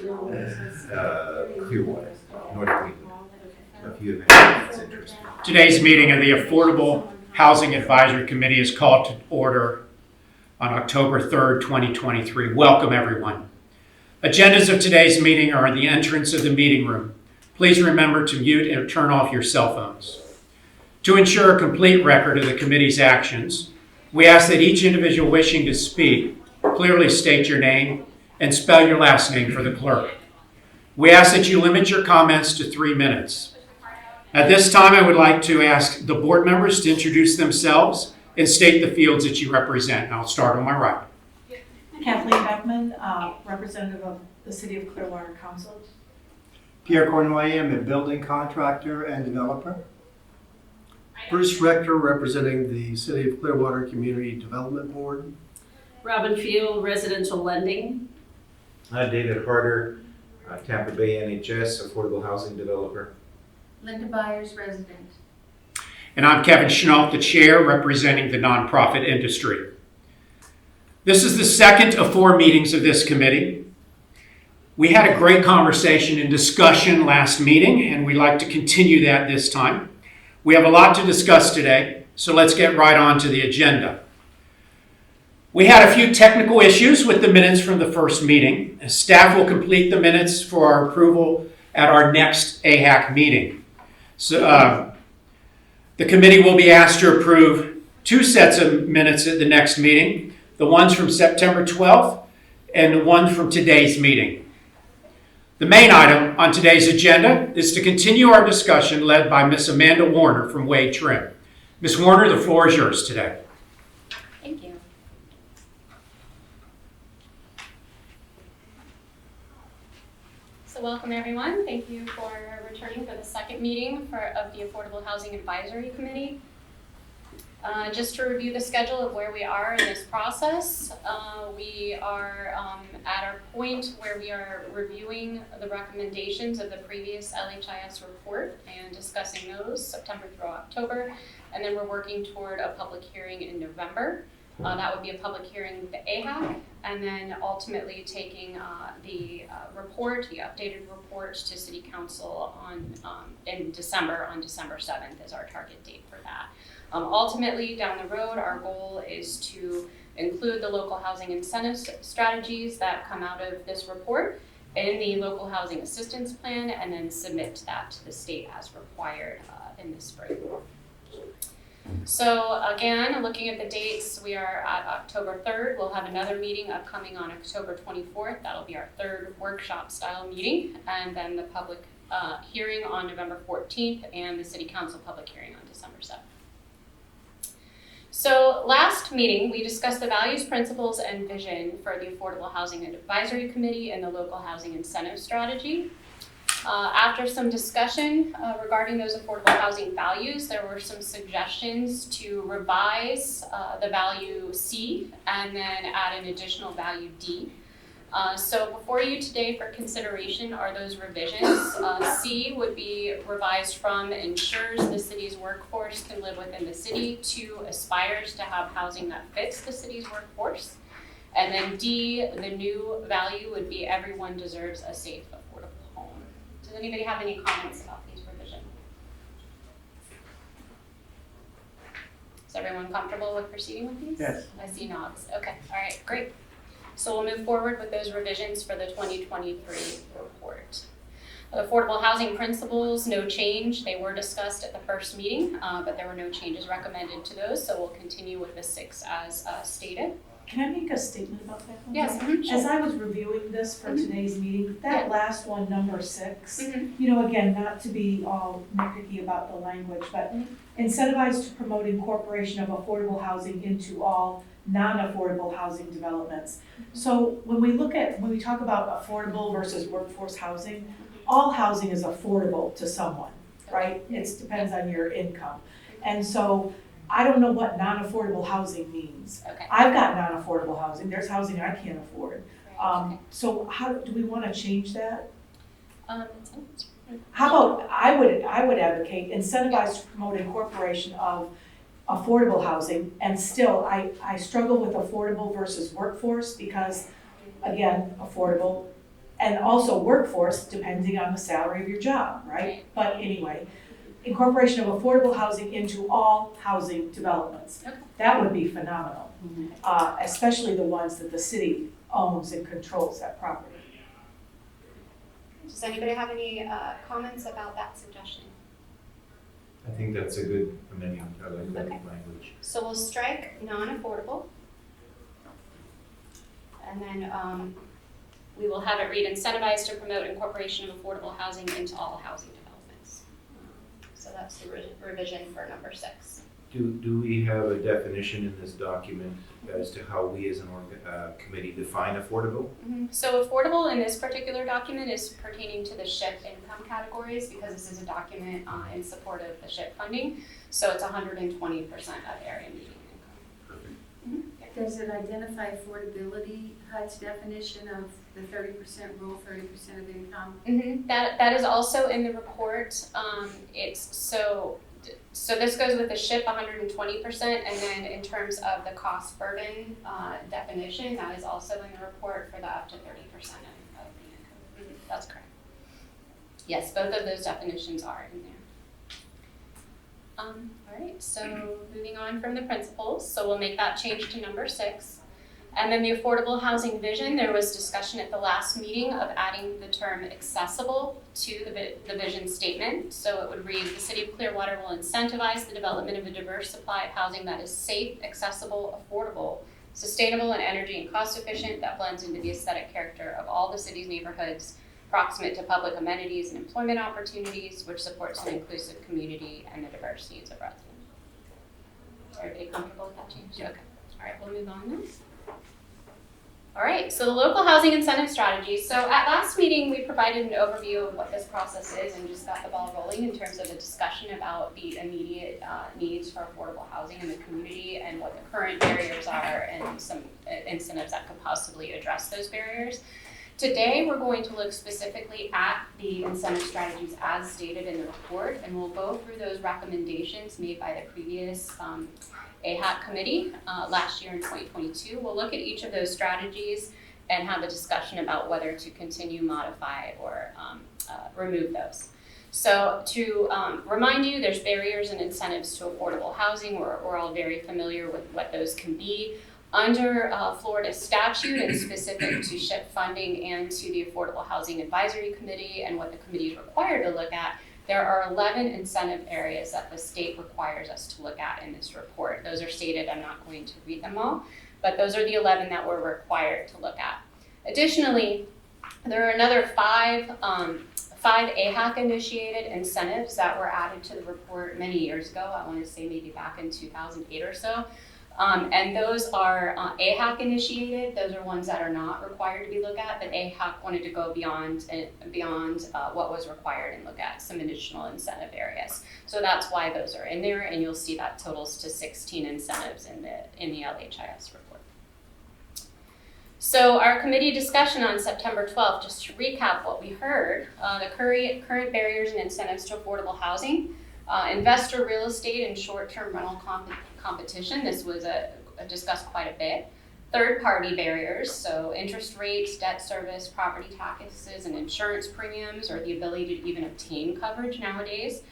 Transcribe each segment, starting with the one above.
Clearwater, North Cleveland. If you have anything that's interesting. Today's meeting of the Affordable Housing Advisory Committee is called to order on October 3rd, 2023. Welcome, everyone. Agendas of today's meeting are at the entrance of the meeting room. Please remember to mute and turn off your cell phones. To ensure a complete record of the committee's actions, we ask that each individual wishing to speak clearly state your name and spell your last name for the clerk. We ask that you limit your comments to 3 minutes. At this time, I would like to ask the board members to introduce themselves and state the fields that you represent. And I'll start on my right. Kathleen Beckman, representative of the City of Clearwater Council. Pierre Cornway, I'm a building contractor and developer. Bruce Rector, representing the City of Clearwater Community Development Board. Robin Field, residential lending. David Harder, Tampa Bay NHS, affordable housing developer. Linda Byers, resident. And I'm Kevin Schnault, the chair, representing the nonprofit industry. This is the second of 4 meetings of this committee. We had a great conversation and discussion last meeting, and we'd like to continue that this time. We have a lot to discuss today, so let's get right on to the agenda. We had a few technical issues with the minutes from the first meeting. Staff will complete the minutes for our approval at our next AHAC meeting. So the committee will be asked to approve 2 sets of minutes at the next meeting, the ones from September 12th and the one from today's meeting. The main item on today's agenda is to continue our discussion led by Ms. Amanda Warner from Wade Trim. Ms. Warner, the floor is yours today. Thank you. So welcome everyone. Thank you for returning for the second meeting of the Affordable Housing Advisory Committee. Just to review the schedule of where we are in this process, we are at our point where we are reviewing the recommendations of the previous LHIS report and discussing those September through October, and then we're working toward a public hearing in November. That would be a public hearing with the AHAC, and then ultimately taking the report, the updated report, to City Council in December, on December 7th is our target date for that. Ultimately, down the road, our goal is to include the local housing incentive strategies that come out of this report in the local housing assistance plan, and then submit that to the state as required in the spring. So again, looking at the dates, we are at October 3rd. We'll have another meeting upcoming on October 24th. That'll be our 3rd workshop style meeting, and then the public hearing on November 14th and the City Council public hearing on December 7th. So last meeting, we discussed the values, principles, and vision for the Affordable Housing Advisory Committee and the local housing incentive strategy. After some discussion regarding those affordable housing values, there were some suggestions to revise the value C and then add an additional value D. So before you today for consideration are those revisions. C would be revised from ensures the city's workforce can live within the city to aspires to have housing that fits the city's workforce. And then D, the new value would be everyone deserves a safe, affordable home. Does anybody have any comments about these revisions? Is everyone comfortable with proceeding with these? Yes. I see nods. Okay, all right, great. So we'll move forward with those revisions for the 2023 report. The affordable housing principles, no change. They were discussed at the first meeting, but there were no changes recommended to those. So we'll continue with the 6 as stated. Can I make a statement about that one? Yes. As I was reviewing this for today's meeting, that last one, number 6, Mm-hmm. you know, again, not to be all nitpicky about the language, but incentivize to promote incorporation of affordable housing into all non-affordable housing developments. So when we talk about affordable versus workforce housing, all housing is affordable to someone, right? It depends on your income. And so I don't know what non-affordable housing means. Okay. I've got non-affordable housing. There's housing I can't afford. Okay. So how do we want to change that? Sounds How about, I would advocate incentivize to promote incorporation of affordable housing, and still, I struggle with affordable versus workforce because, again, affordable, And also workforce, depending on the salary of your job, right? But anyway, incorporation of affordable housing into all housing developments. Okay. That would be phenomenal, especially the ones that the city owns and controls that property. Does anybody have any comments about that suggestion? I think that's a good amendment. I like that Okay. language. So we'll strike non-affordable. And then we will have it read incentivize to promote incorporation of affordable housing into all housing developments. So that's the revision for number 6. Do we have a definition in this document as to how we as an committee define affordable? So affordable in this particular document is pertaining to the SHIP income categories because this is a document in support of the SHIP funding. So it's 120% of area median income. Does it identify affordability, HUD's definition of the 30% rural, 30% of income? That is also in the report. So this goes with the SHIP 120%, and then in terms of the cost burden definition, that is also in the report for the up to 30% of the income. That's correct. Yes, both of those definitions are in there. All right, so moving on from the principles, so we'll make that change to number 6. And then the affordable housing vision, there was discussion at the last meeting of adding the term accessible to the vision statement. So it would read, the City of Clearwater will incentivize the development of a diverse supply of housing that is safe, accessible, affordable, sustainable, and energy and cost efficient, that blends into the aesthetic character of all the city's neighborhoods, proximate to public amenities and employment opportunities, which supports an inclusive community and the diverse needs of residents. Is everybody comfortable with that change? Okay. All right, we'll move on then. All right, so the local housing incentive strategy. So at last meeting, we provided an overview of what this process is and just got the ball rolling in terms of a discussion about the immediate needs for affordable housing in the community and what the current barriers are and some incentives that could possibly address those barriers. Today, we're going to look specifically at the incentive strategies as stated in the report, and we'll go through those recommendations made by the previous AHAC committee last year in 2022. We'll look at each of those strategies and have a discussion about whether to continue, modify, or remove those. So to remind you, there's barriers and incentives to affordable housing. We're all very familiar with what those can be. Under Florida statute and specific to SHIP funding and to the Affordable Housing Advisory Committee and what the committee is required to look at, there are 11 incentive areas that the state requires us to look at in this report. Those are stated, I'm not going to read them all, but those are the 11 that we're required to look at. Additionally, there are another five AHAC initiated incentives that were added to the report many years ago. I want to say maybe back in 2008 or so. And those are AHAC initiated. Those are ones that are not required to be looked at, but AHAC wanted to go beyond what was required and look at some additional incentive areas. So that's why those are in there, and you'll see that totals to 16 incentives in the LHIS report. So our committee discussion on September 12th, just to recap what we heard, the current barriers and incentives to affordable housing, investor real estate and short-term rental competition. This was discussed quite a bit. Third-party barriers, so interest rates, debt service, property taxes, and insurance premiums, or the ability to even obtain coverage nowadays.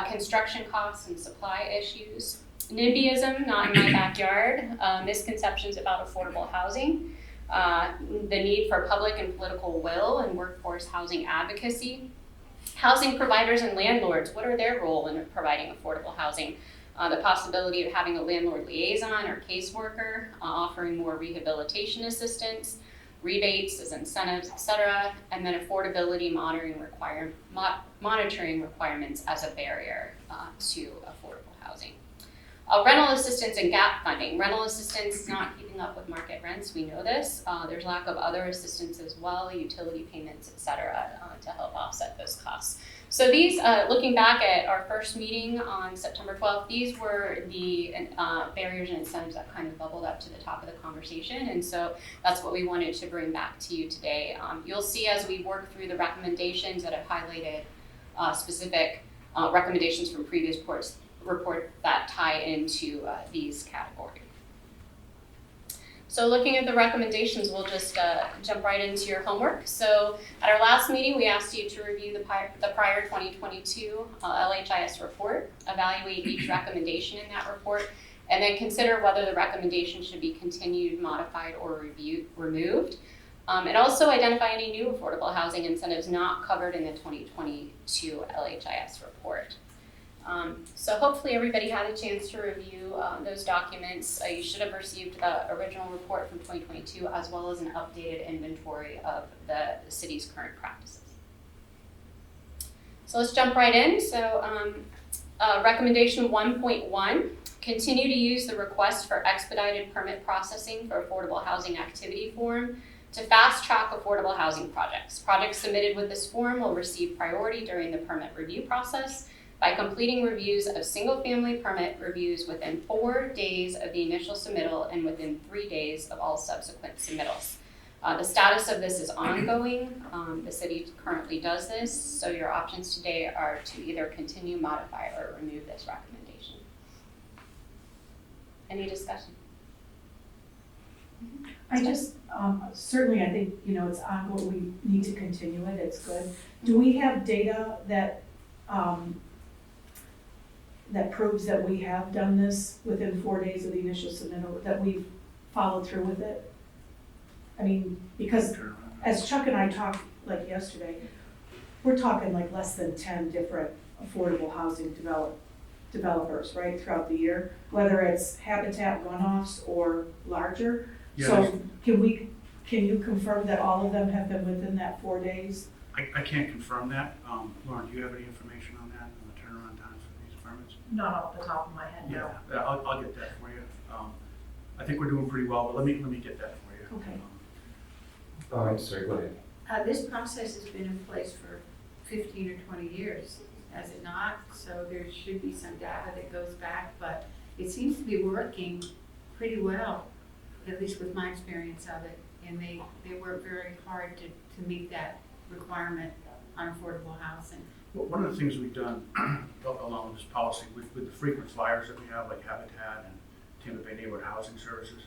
Construction costs and supply issues. NIMBYism, not in my backyard. Misconceptions about affordable housing. The need for public and political will and workforce housing advocacy. Housing providers and landlords, what are their role in providing affordable housing? The possibility of having a landlord liaison or caseworker, offering more rehabilitation assistance, rebates as incentives, etc., and then affordability monitoring requirements as a barrier to affordable housing. Rental assistance and gap funding. Rental assistance is not keeping up with market rents, we know this. There's lack of other assistance as well, utility payments, etc., to help offset those costs. So these, looking back at our first meeting on September 12th, these were the barriers and incentives that kind of bubbled up to the top of the conversation, and so that's what we wanted to bring back to you today. You'll see as we work through the recommendations that I've highlighted specific recommendations from previous report that tie into these categories. So looking at the recommendations, we'll just jump right into your homework. So at our last meeting, we asked you to review the prior 2022 LHIS report, evaluate each recommendation in that report, and then consider whether the recommendation should be continued, modified, or removed. And also identify any new affordable housing incentives not covered in the 2022 LHIS report. So hopefully everybody had a chance to review those documents. You should have received the original report from 2022 as well as an updated inventory of the city's current practices. So let's jump right in. So recommendation 1.1, continue to use the request for expedited permit processing for affordable housing activity form to fast track affordable housing projects. Projects submitted with this form will receive priority during the permit review process by completing reviews of single-family permit reviews within 4 days of the initial submittal and within 3 days of all subsequent submittals. The status of this is ongoing. The city currently does this, so your options today are to either continue, modify, or remove this recommendation. Any discussion? I just, certainly I think, it's ongoing, we need to continue it, it's good. Do we have data that, that proves that we have done this within 4 days of the initial submittal, that we've followed through with it? I mean, because as Chuck and I talked like yesterday, we're talking like less than 10 different affordable housing developers, right, throughout the year, whether it's habitat runoffs or larger. Yeah, So can you confirm that all of them have been within that 4 days? I can't confirm that. Lauren, do you have any information on that, on the turnaround times for these permits? Not off the top of my head, no. Yeah, I'll get that for you. I think we're doing pretty well, but let me get that for you. Okay. Oh, I'm sorry, go ahead. This process has been in place for 15 or 20 years, has it not? So there should be some data that goes back, but it seems to be working pretty well, at least with my experience of it. And they work very hard to meet that requirement on affordable housing. Well, one of the things we've done along with this policy, with the frequent flyers that we have, like Habitat and Tampa Bay Neighborhood Housing Services,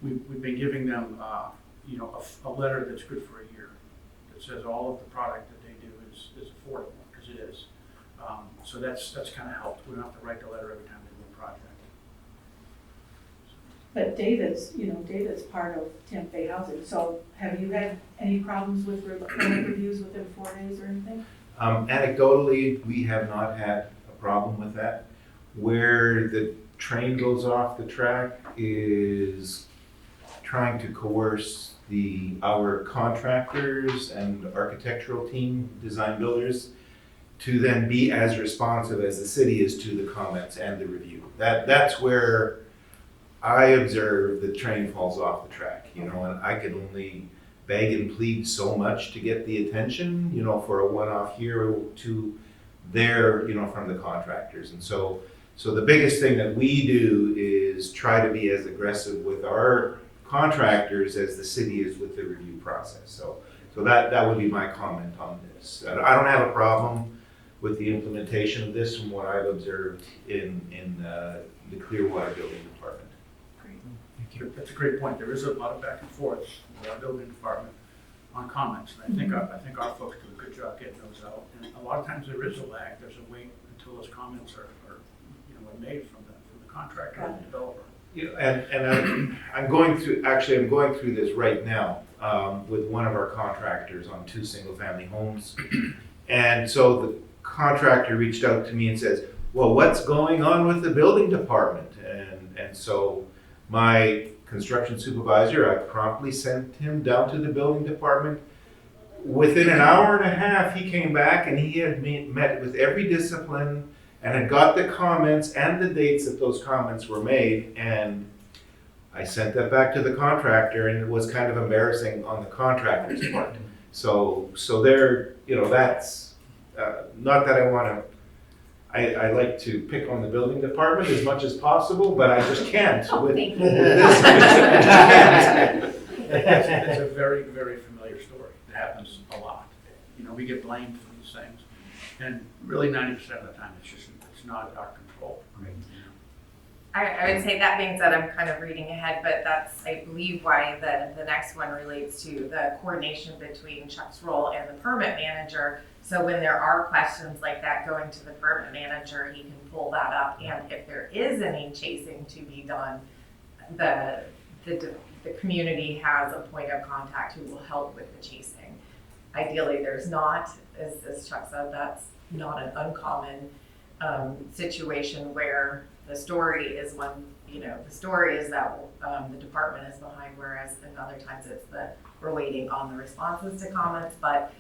we've been giving them a letter that's good for a year that says all of the product that they do is affordable, because it is. So that's kind of helped. We don't have to write the letter every time they do a project. But David's part of Tampa Bay Housing, so have you had any problems with permit reviews within 4 days or anything? Anecdotally, we have not had a problem with that. Where the train goes off the track is trying to coerce our contractors and architectural team, design builders, to then be as responsive as the city is to the comments and the review. That's where I observe the train falls off the track, and I can only beg and plead so much to get the attention, for a one-off here or two there, from the contractors. And so the biggest thing that we do is try to be as aggressive with our contractors as the city is with the review process. So that would be my comment on this. I don't have a problem with the implementation of this from what I've observed in the Clearwater Building Department. That's a great point. There is a lot of back and forth with our building department on comments, and I think our folks do a good job getting those out. And a lot of times there is a lag. There's a wait until those comments are made from the contractor and the developer. And I'm going through this right now with one of our contractors on 2 single-family homes, and so the contractor reached out to me and says, "Well, what's going on with the building department?" And so my construction supervisor, I promptly sent him down to the building department. Within an hour and a half, he came back and he had met with every discipline and had got the comments and the dates that those comments were made. And I sent that back to the contractor, and it was kind of embarrassing on the contractor's part. So there, that's not that I want to. I like to pick on the building department as much as possible, but I just can't. Oh, thank you. This. It's a very, very familiar story. It happens a lot. We get blamed for these things, and really 90% of the time it's not our control. Right. I would say that being said, I'm kind of reading ahead, but that's, I believe, why the next one relates to the coordination between Chuck's role and the permit manager. So when there are questions like that going to the permit manager, he can pull that up. And if there is any chasing to be done, the community has a point of contact who will help with the chasing. Ideally, there's not, as Chuck said, that's not an uncommon situation where the story is one, the story is that the department is behind, whereas in other times it's we're waiting on the responses to comments. But,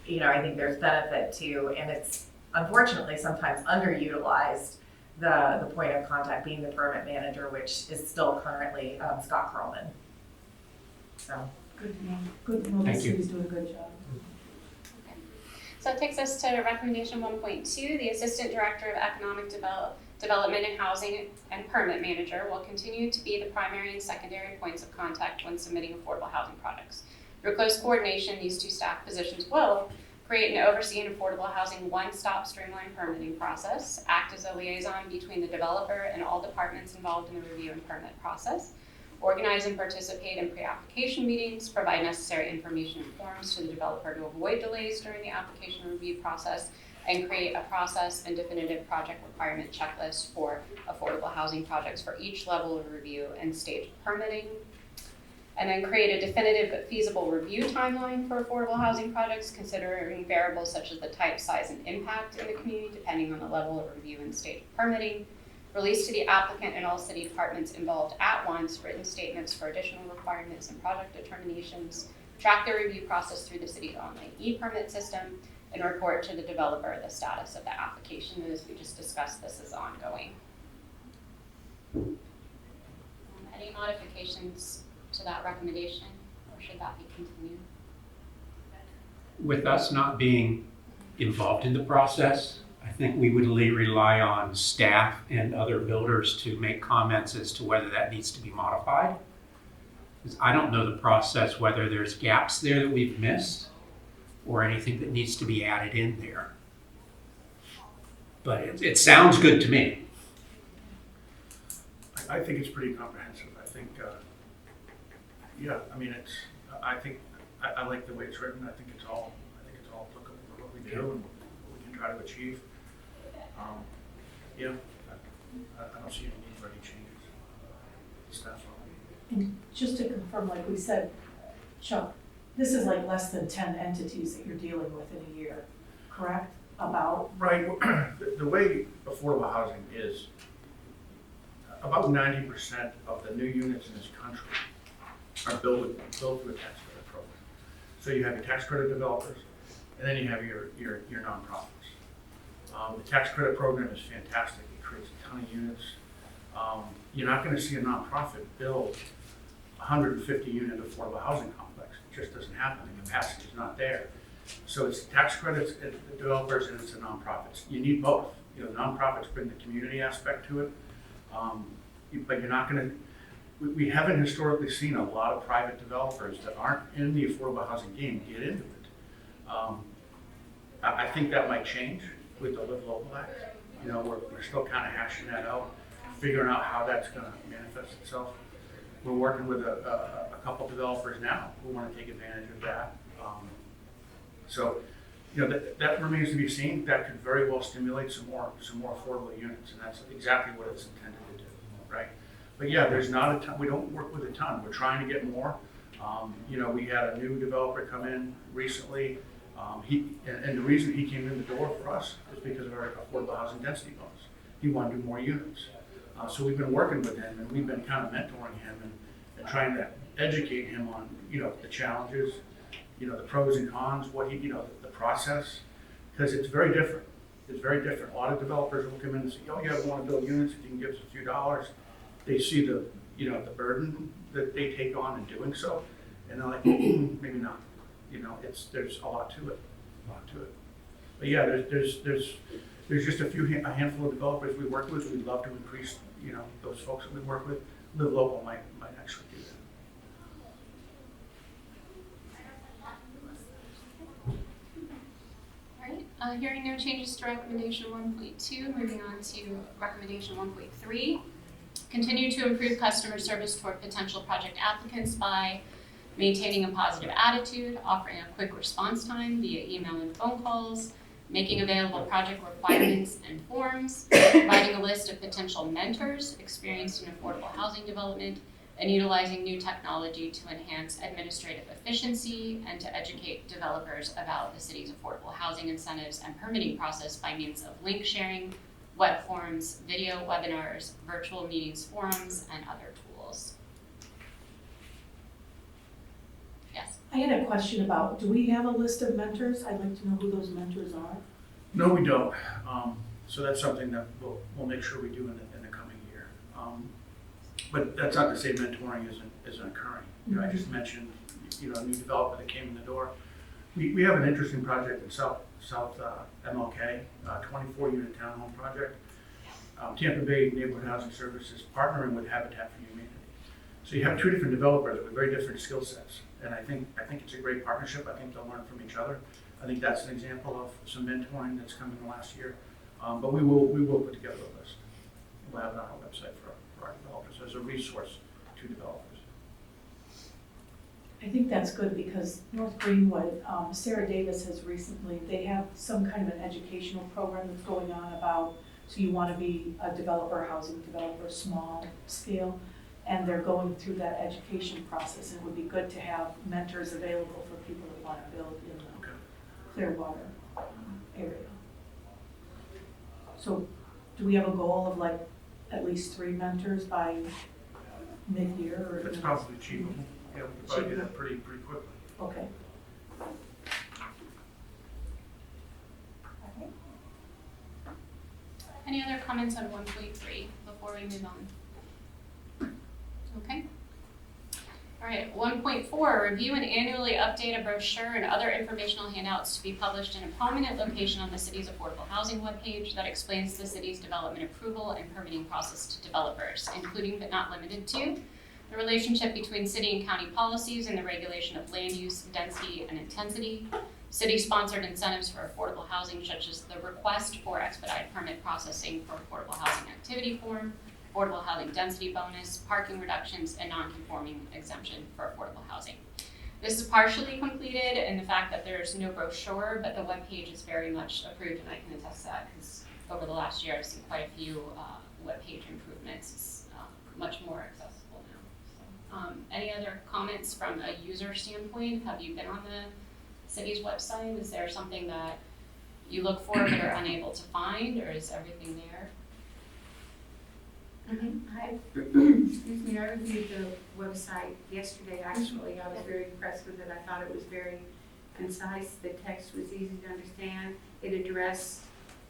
I think there's benefit to, and it's unfortunately sometimes underutilized, the point of contact being the permit manager, which is still currently Scott Curlman. So. Good to know. Good to know the Thank you. city's doing a good job. So it takes us to recommendation 1.2, the Assistant Director of Economic Development and Housing and Permit Manager will continue to be the primary and secondary points of contact when submitting affordable housing projects. Through close coordination, these two staff positions will create and oversee an affordable housing one-stop streamlined permitting process, act as a liaison between the developer and all departments involved in the review and permit process, organize and participate in pre-application meetings, provide necessary information and forms to the developer to avoid delays during the application review process, and create a process and definitive project requirement checklist for affordable housing projects for each level of review and stage of permitting. And then create a definitive but feasible review timeline for affordable housing projects, considering variables such as the type, size, and impact in the community, depending on the level of review and stage of permitting. Release to the applicant and all city departments involved at once written statements for additional requirements and project determinations, track the review process through the city's online e-permit system, and report to the developer the status of the application. And as we just discussed, this is ongoing. Any modifications to that recommendation, or should that be continued? With us not being involved in the process, I think we would rely on staff and other builders to make comments as to whether that needs to be modified. Because I don't know the process, whether there's gaps there that we've missed or anything that needs to be added in there. But it sounds good to me. I think it's pretty comprehensive. I think, I like the way it's written. I think it's all applicable to what we do and what we can try to achieve. I don't see any need for any changes. Staff. And just to confirm, like we said, Chuck, this is like less than 10 entities that you're dealing with in a year, correct? About? Right. The way affordable housing is, about 90% of the new units in this country are built through a tax credit program. So you have your tax credit developers, and then you have your nonprofits. The tax credit program is fantastic. It creates a ton of units. You're not going to see a nonprofit build a 150 unit affordable housing complex. It just doesn't happen. The capacity is not there. So it's tax credits, it's the developers, and it's the nonprofits. You need both. Nonprofits bring the community aspect to it, but you're not going to. We haven't historically seen a lot of private developers that aren't in the affordable housing game get into it. I think that might change with the Live Local Act. We're still kind of hashing that out, figuring out how that's going to manifest itself. We're working with a couple developers now who want to take advantage of that. That remains to be seen. That could very well stimulate some more affordable units, and that's exactly what it's intended to do, right? But yeah, there's not a ton. We don't work with a ton. We're trying to get more. We had a new developer come in recently. And the reason he came in the door for us is because of our affordable housing density bonus. He wanted to do more units. So we've been working with him, and we've been kind of mentoring him and trying to educate him on, the challenges, the pros and cons, the process, because it's very different. It's very different. A lot of developers will come in and say, oh yeah, we want to build units, if you can give us a few dollars. They see the burden that they take on in doing so, and they're like, maybe not. There's a lot to it. But yeah, there's just a handful of developers we work with. We'd love to increase, those folks that we work with. Live Local might actually do that. All right, hearing no changes to recommendation 1.2, moving on to recommendation 1.3. Continue to improve customer service toward potential project applicants by maintaining a positive attitude, offering a quick response time via email and phone calls, making available project requirements and forms, providing a list of potential mentors experienced in affordable housing development, and utilizing new technology to enhance administrative efficiency and to educate developers about the city's affordable housing incentives and permitting process by means of link sharing, web forums, video webinars, virtual meetings, forums, and other tools. Yes. I had a question about, do we have a list of mentors? I'd like to know who those mentors are. No, we don't. So that's something that we'll make sure we do in the coming year. But that's not to say mentoring isn't occurring. You know, I just mentioned, a new developer that came in the door. We have an interesting project in South MLK, 24-unit townhome project. Tampa Bay Neighborhood Housing Services partnering with Habitat for Humanity. So you have two different developers with very different skill sets, and I think it's a great partnership. I think they'll learn from each other. I think that's an example of some mentoring that's come in the last year. But we will put together a list. We'll have it on our website for our developers as a resource to developers. I think that's good because North Greenwood, Sarah Davis has recently, they have some kind of an educational program that's going on about, so you want to be a developer, housing developer, small scale, and they're going through that education process. And it would be good to have mentors available for people that want to build in the Clearwater area. So do we have a goal of like at least 3 mentors by mid-year? Or That's probably achievable. Yeah, we can probably do that pretty quickly. Okay. Any other comments on 1.3 before we move on? Okay. All right, 1.4, review and annually update a brochure and other informational handouts to be published in a prominent location on the city's affordable housing webpage that explains the city's development approval and permitting process to developers, including but not limited to the relationship between city and county policies and the regulation of land use, density, and intensity, city-sponsored incentives for affordable housing, such as the request for expedited permit processing for affordable housing activity form, affordable housing density bonus, parking reductions, and non-conforming exemption for affordable housing. This is partially completed in the fact that there's no brochure, but the webpage is very much approved, and I can attest to that because over the last year I've seen quite a few webpage improvements. It's much more accessible now. So, any other comments from a user standpoint? Have you been on the city's website? Is there something that you look for but are unable to find, or is everything there? I reviewed the website yesterday, actually. I was very impressed with it. I thought it was very concise. The text was easy to understand. It addressed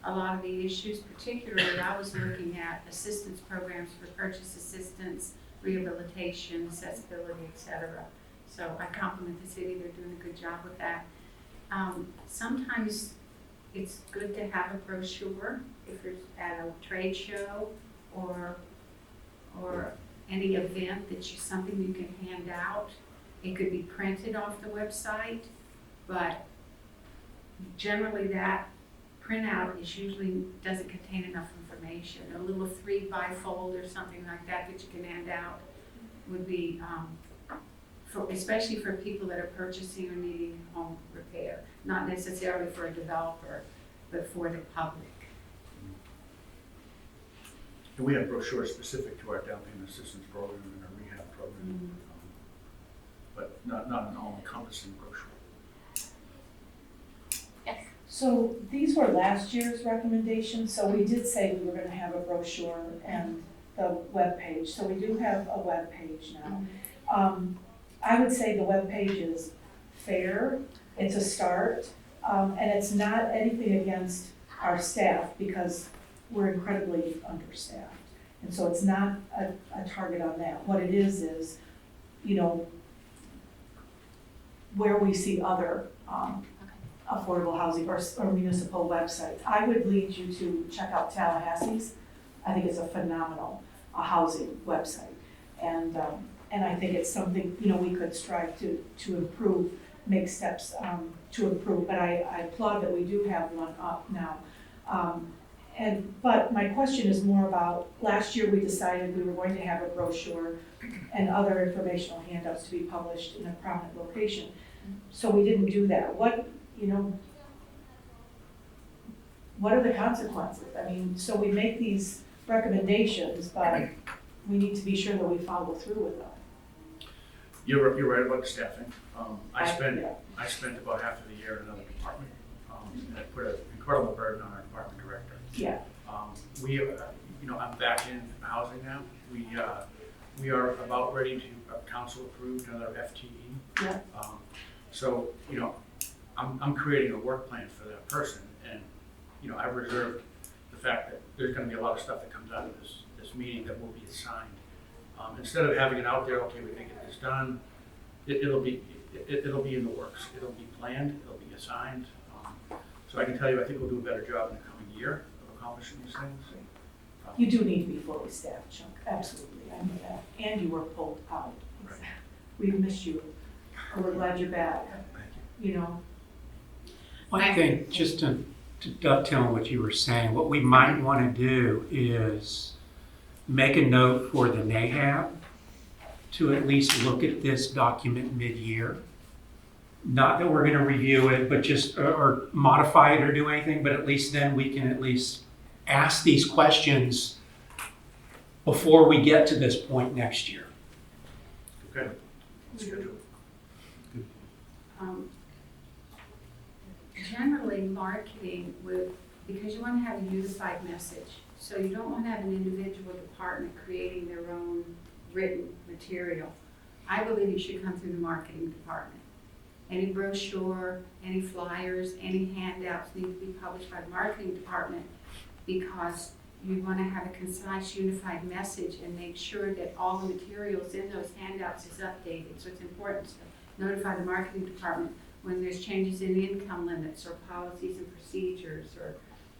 a lot of the issues, particularly I was looking at assistance programs for purchase assistance, rehabilitation, accessibility, etc. So I compliment the city. They're doing a good job with that. Sometimes it's good to have a brochure if you're at a trade show or any event something you can hand out. It could be printed off the website, but generally that printout usually doesn't contain enough information. A little 3x-fold or something like that you can hand out would be, especially for people that are purchasing or needing home repair, not necessarily for a developer, but for the public. And we have brochures specific to our down payment assistance program and our rehab program, but not an all-encompassing brochure. Yes. So these were last year's recommendations, so we did say we were gonna have a brochure and the webpage, so we do have a webpage now. I would say the webpage is fair, it's a start, and it's not anything against our staff because we're incredibly understaffed. And so it's not a target on that. What it is, where we see other affordable housing or municipal websites. I would lead you to check out Tallahassee's. I think it's a phenomenal housing website. And I think it's something, we could strive to improve, make steps to improve. But I applaud that we do have one up now. But my question is more about, last year we decided we were going to have a brochure and other informational handouts to be published in a prominent location. So we didn't do that. What are the consequences? I mean, so we make these recommendations, but we need to be sure that we follow through with them. You're right about the staffing. I Yeah. spent about half of the year in another department. And I put an incredible burden on our department director. Yeah, I'm back in housing now. We are about ready to, council approved another FTE. yeah, So, I'm creating a work plan for that person, and, I've reserved the fact that there's gonna be a lot of stuff that comes out of this meeting that will be assigned. Instead of having it out there, okay, we can get this done, it'll be in the works. It'll be planned, it'll be assigned. So I can tell you, I think we'll do a better job in the coming year of accomplishing these things. you do need to be fully staffed, Chuck, absolutely, I know that. And you were pulled out. Right. We've missed you, and we're glad you're back, Thank you know. One thing, just to dovetail on what you were saying, what we might want to do is make a note for the NAHAB to at least look at this document mid-year. Not that we're going to review it, but just, or modify it or do anything, but at least then we can at least ask these questions before we get to this point next year. you. Okay. Schedule. Generally, marketing because you want to have a unified message. So you don't want to have an individual department creating their own written material. I believe it should come through the marketing department. Any brochure, any flyers, any handouts need to be published by the marketing department because you want to have a concise, unified message and make sure that all the materials in those handouts is updated. So it's important to notify the marketing department when there's changes in income limits or policies and procedures or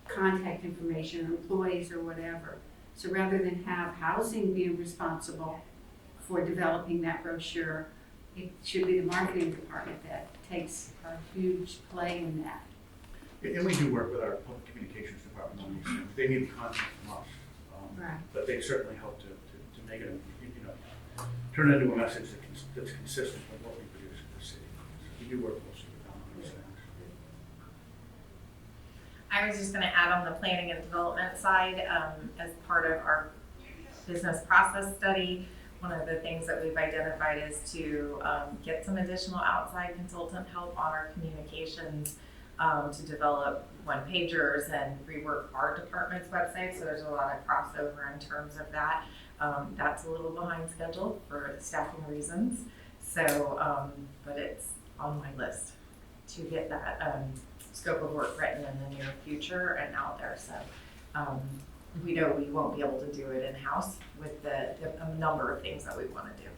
contact information or employees or whatever. So rather than have housing being responsible for developing that brochure, it should be the marketing department that takes a huge play in that. And we do work with our public communications department on these things. They need the content from us. Right. But they certainly help to make it, turn it into a message that's consistent with what we produce in the city. So we do work closely with them on these things. I was just gonna add on the planning and development side, as part of our business process study, one of the things that we've identified is to get some additional outside consultant help on our communications, to develop one-pagers and rework our department's website, so there's a lot of crossover in terms of that. That's a little behind schedule for staffing reasons, so, but it's on my list to get that scope of work written in the near future and out there, so we know we won't be able to do it in-house with the number of things that we want to do.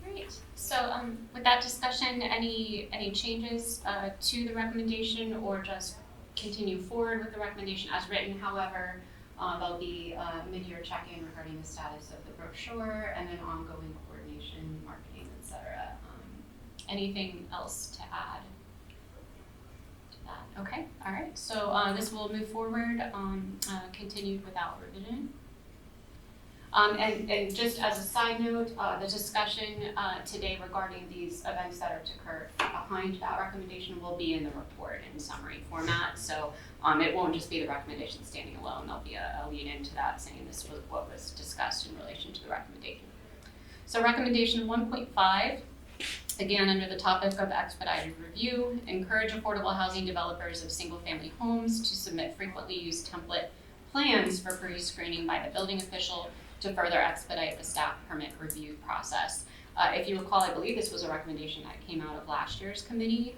Great. So with that discussion, any changes to the recommendation or just continue forward with the recommendation as written? However, there'll be a mid-year check-in regarding the status of the brochure and then ongoing coordination, marketing, etc. Anything else to add to that? Okay, all right. So this will move forward, continued without revision. And just as a side note, the discussion today regarding these events that are to occur behind that recommendation will be in the report in summary format. So it won't just be the recommendation standing alone. There'll be a lead into that saying this was what was discussed in relation to the recommendation. So recommendation 1.5, again under the topic of expedited review, encourage affordable housing developers of single-family homes to submit frequently used template plans for pre-screening by the building official to further expedite the staff permit review process. If you recall, I believe this was a recommendation that came out of last year's committee.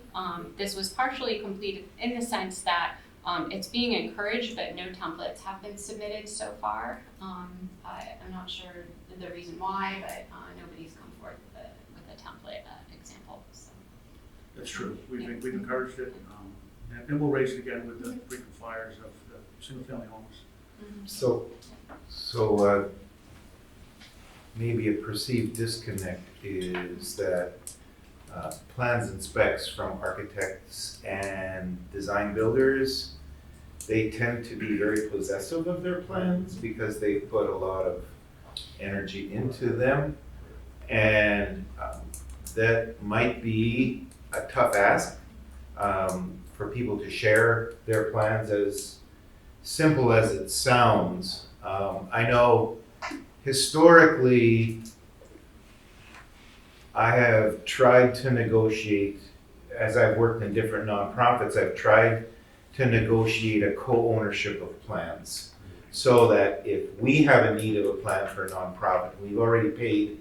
This was partially completed in the sense that it's being encouraged, but no templates have been submitted so far. I'm not sure the reason why, but nobody's come forward with a template example. So. That's true. We've encouraged it, and we'll raise it again with the frequent flyers of the single-family homes. Mm-hmm. So maybe a perceived disconnect is that plans and specs from architects and design builders, they tend to be very possessive of their plans because they put a lot of energy into them. And that might be a tough ask for people to share their plans, as simple as it sounds. I know historically, I have tried to negotiate, as I've worked in different nonprofits, I've tried to negotiate a co-ownership of plans. So that if we have a need of a plan for a nonprofit, we've already paid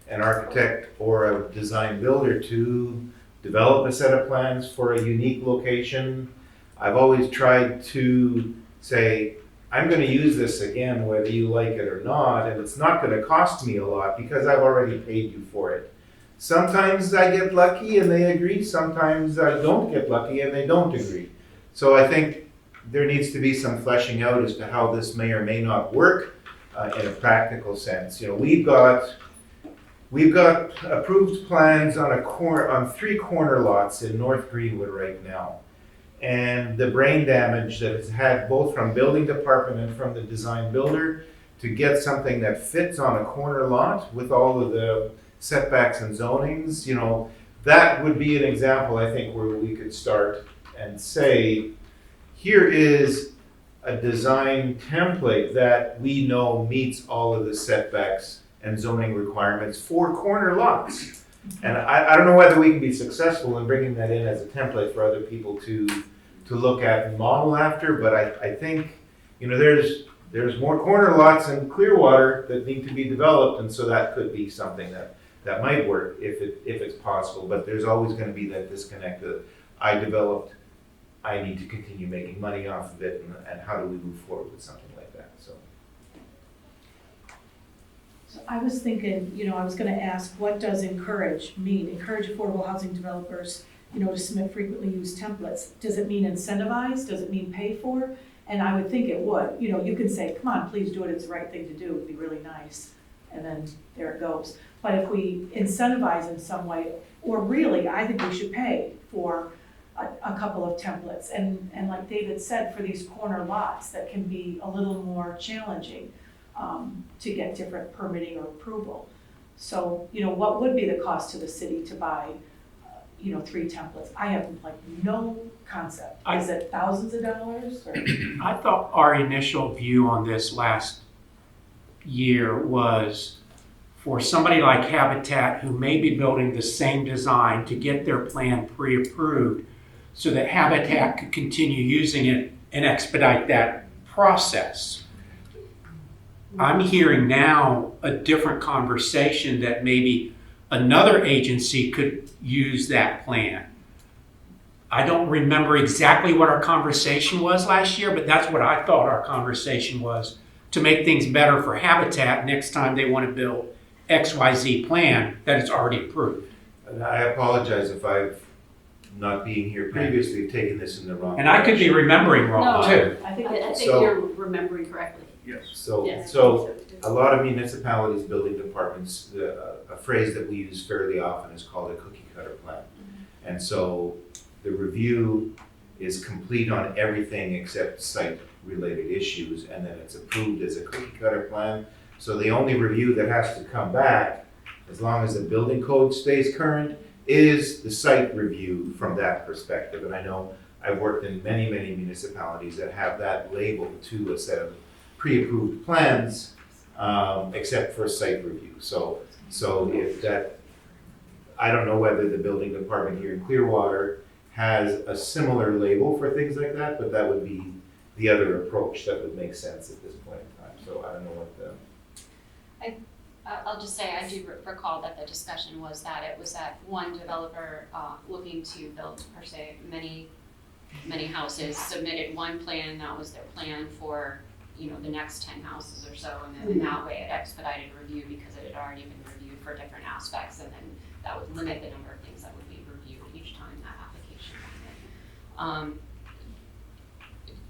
an architect or a design builder to develop a set of plans for a unique location. I've always tried to say, I'm gonna use this again, whether you like it or not, and it's not gonna cost me a lot because I've already paid you for it. Sometimes I get lucky and they agree, sometimes I don't get lucky and they don't agree. So I think there needs to be some fleshing out as to how this may or may not work in a practical sense. You know, we've got approved plans on 3 corner lots in North Greenwood right now. And the brain damage that it's had both from building department and from the design builder to get something that fits on a corner lot with all of the setbacks and zonings, you know, that would be an example, I think, where we could start and say, here is a design template that we know meets all of the setbacks and zoning requirements for corner lots. And I don't know whether we can be successful in bringing that in as a template for other people to look at and model after, but I think, you know, there's more corner lots in Clearwater that need to be developed, and so that could be something that might work if it's possible, but there's always gonna be that disconnect that I developed, I need to continue making money off of it, and how do we move forward with something like that, so. So I was thinking, you know, I was gonna ask, what does encourage mean? Encourage affordable housing developers, you know, to submit frequently used templates. Does it mean incentivize? Does it mean pay for? And I would think it would. You know, you can say, come on, please do it, it's the right thing to do, it'd be really nice. And then there it goes. But if we incentivize in some way, or really, I think we should pay for a couple of templates. And like David said, for these corner lots that can be a little more challenging to get different permitting or approval. So, you know, what would be the cost to the city to buy, you know, 3 templates? I have like no concept. Is it thousands of dollars? Or? I thought our initial view on this last year was for somebody like Habitat who may be building the same design to get their plan pre-approved so that Habitat could continue using it and expedite that process. I'm hearing now a different conversation that maybe another agency could use that plan. I don't remember exactly what our conversation was last year, but that's what I thought our conversation was, to make things better for Habitat next time they want to build XYZ plan that is already approved. And I apologize if I've, not being here previously, taken this in the wrong And I could be remembering wrong No. too. I think I think So- you're remembering correctly. Yes. So, Yes. so a lot of municipalities, building departments, a phrase that we use fairly often is called a cookie cutter plan. And so the review is complete on everything except site related issues, and then it's approved as a cookie cutter plan. So the only review that has to come back, as long as the building code stays current, is the site review from that perspective. And I know I've worked in many, many municipalities that have that labeled to a set of pre-approved plans, except for site review. So if that, I don't know whether the building department here in Clearwater has a similar label for things like that, but that would be the other approach that would make sense at this point in time. So I don't know what the. I'll just say, I do recall that the discussion was that it was that one developer looking to build, per se, many houses, submitted one plan, that was their plan for, you know, the next 10 houses or so, and then in that way it expedited review because it had already been reviewed for different aspects, and then that would limit the number of things that would be reviewed each time that application came in.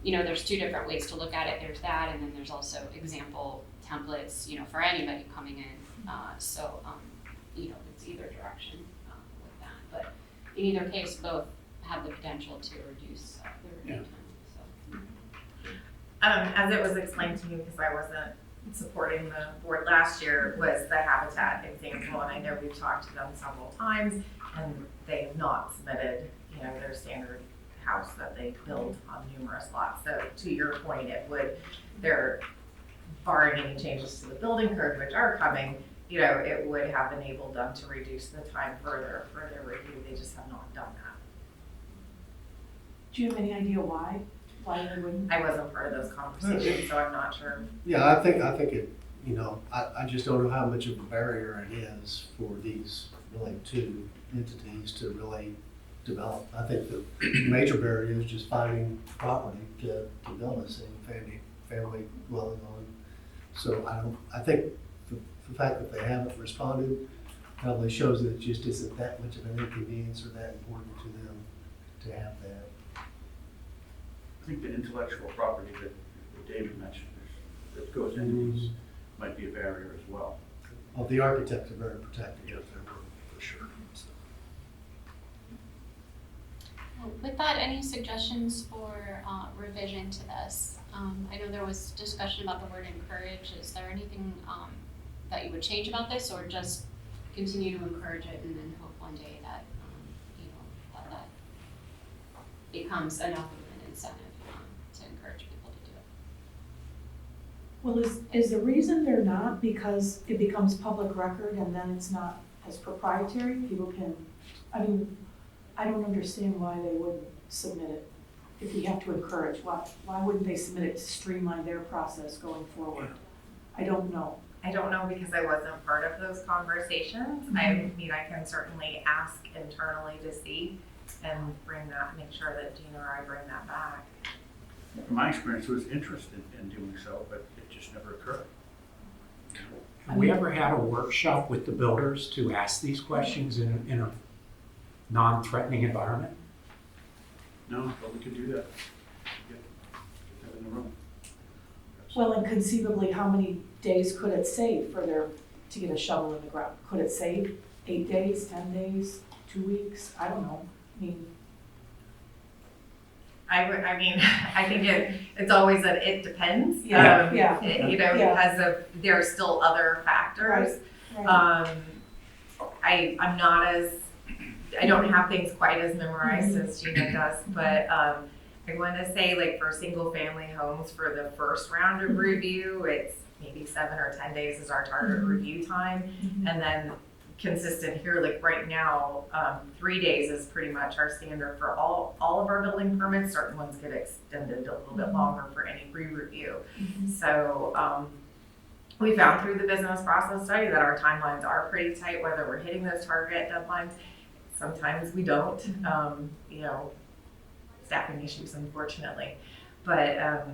You know, there's 2 different ways to look at it. There's that, and then there's also example templates, you know, for anybody coming in. You know, it's either direction with that. in either case, both have the potential to reduce the review time, so. As it was explained to me, because I wasn't supporting the board last year, was the habitat example, and I know we've talked to them several times, and they have not submitted, their standard house that they build on numerous lots. So to your point, they're barring any changes to the building code, which are coming, it would have enabled them to reduce the time further for their review. They just have not done that. Do you have any idea why? Why they wouldn't? I wasn't part of those conversations, so I'm not sure. Yeah, I think it, I just don't know how much of a barrier it is for these really two entities to really develop. I think the major barrier is just finding property to build a single family dwelling on. So I think the fact that they haven't responded probably shows that it just isn't that much of an inconvenience or that important to them to have that. I think the intellectual property that David mentioned, that goes into these, might be a barrier as well. Oh, the architects are very protective of their work, for sure. So. Well, with that, any suggestions for revision to this? I know there was discussion about the word encourage. Is there anything that you would change about this, or just continue to encourage it and then hope one day that, that becomes enough of an incentive to encourage people to do it? Well, is the reason they're not because it becomes public record and then it's not as proprietary? People can, I don't understand why they wouldn't submit it. If you have to encourage, why wouldn't they submit it to streamline their process going forward? I don't know. I don't know because I wasn't part of those conversations. I can certainly ask internally to see and make sure that Gina or I bring that back. From my experience, there was interest in doing so, but it just never occurred. Have we ever had a workshop with the builders to ask these questions in a non-threatening environment? No, but we could do that. Get that in the room. Well, and conceivably, how many days could it save to get a shovel in the ground? Could it save 8 days, 10 days, 2 weeks? I don't know. I think it's always it depends. Yeah. Because there are still other factors. Right. I'm not I don't have things quite as memorized as Gina does, but I want to say for single family homes for the first round of review, it's maybe 7 or 10 days is our target review time. And then consistent here, right now, 3 days is pretty much our standard for all of our building permits. Certain ones get extended a little bit longer for any pre-review. So we found through the business process study that our timelines are pretty tight, whether we're hitting those target deadlines. Sometimes we don't, staffing issues, unfortunately. But,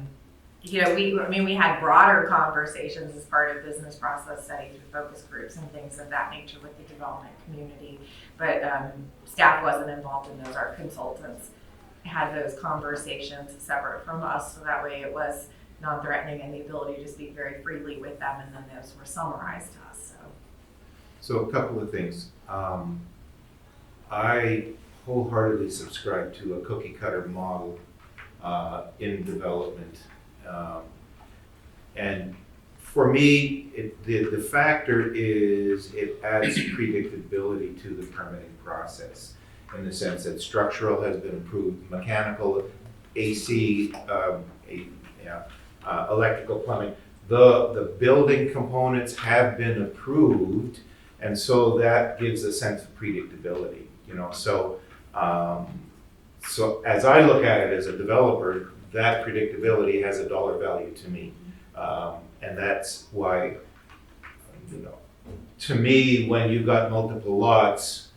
we had broader conversations as part of business process study through focus groups and things of that nature with the development community. But staff wasn't involved in those. Our consultants had those conversations separate from us, so that way it was non-threatening and the ability to speak very freely with them, and then those were summarized to us. So a couple of things. I wholeheartedly subscribe to a cookie cutter model in development. And for me, the factor is it adds predictability to the permitting process in the sense that structural has been approved, mechanical, AC, electrical, plumbing. The building components have been approved, and so that gives a sense of predictability. So as I look at it as a developer, that predictability has a dollar value to me. And that's why, to me, when you've got multiple lots,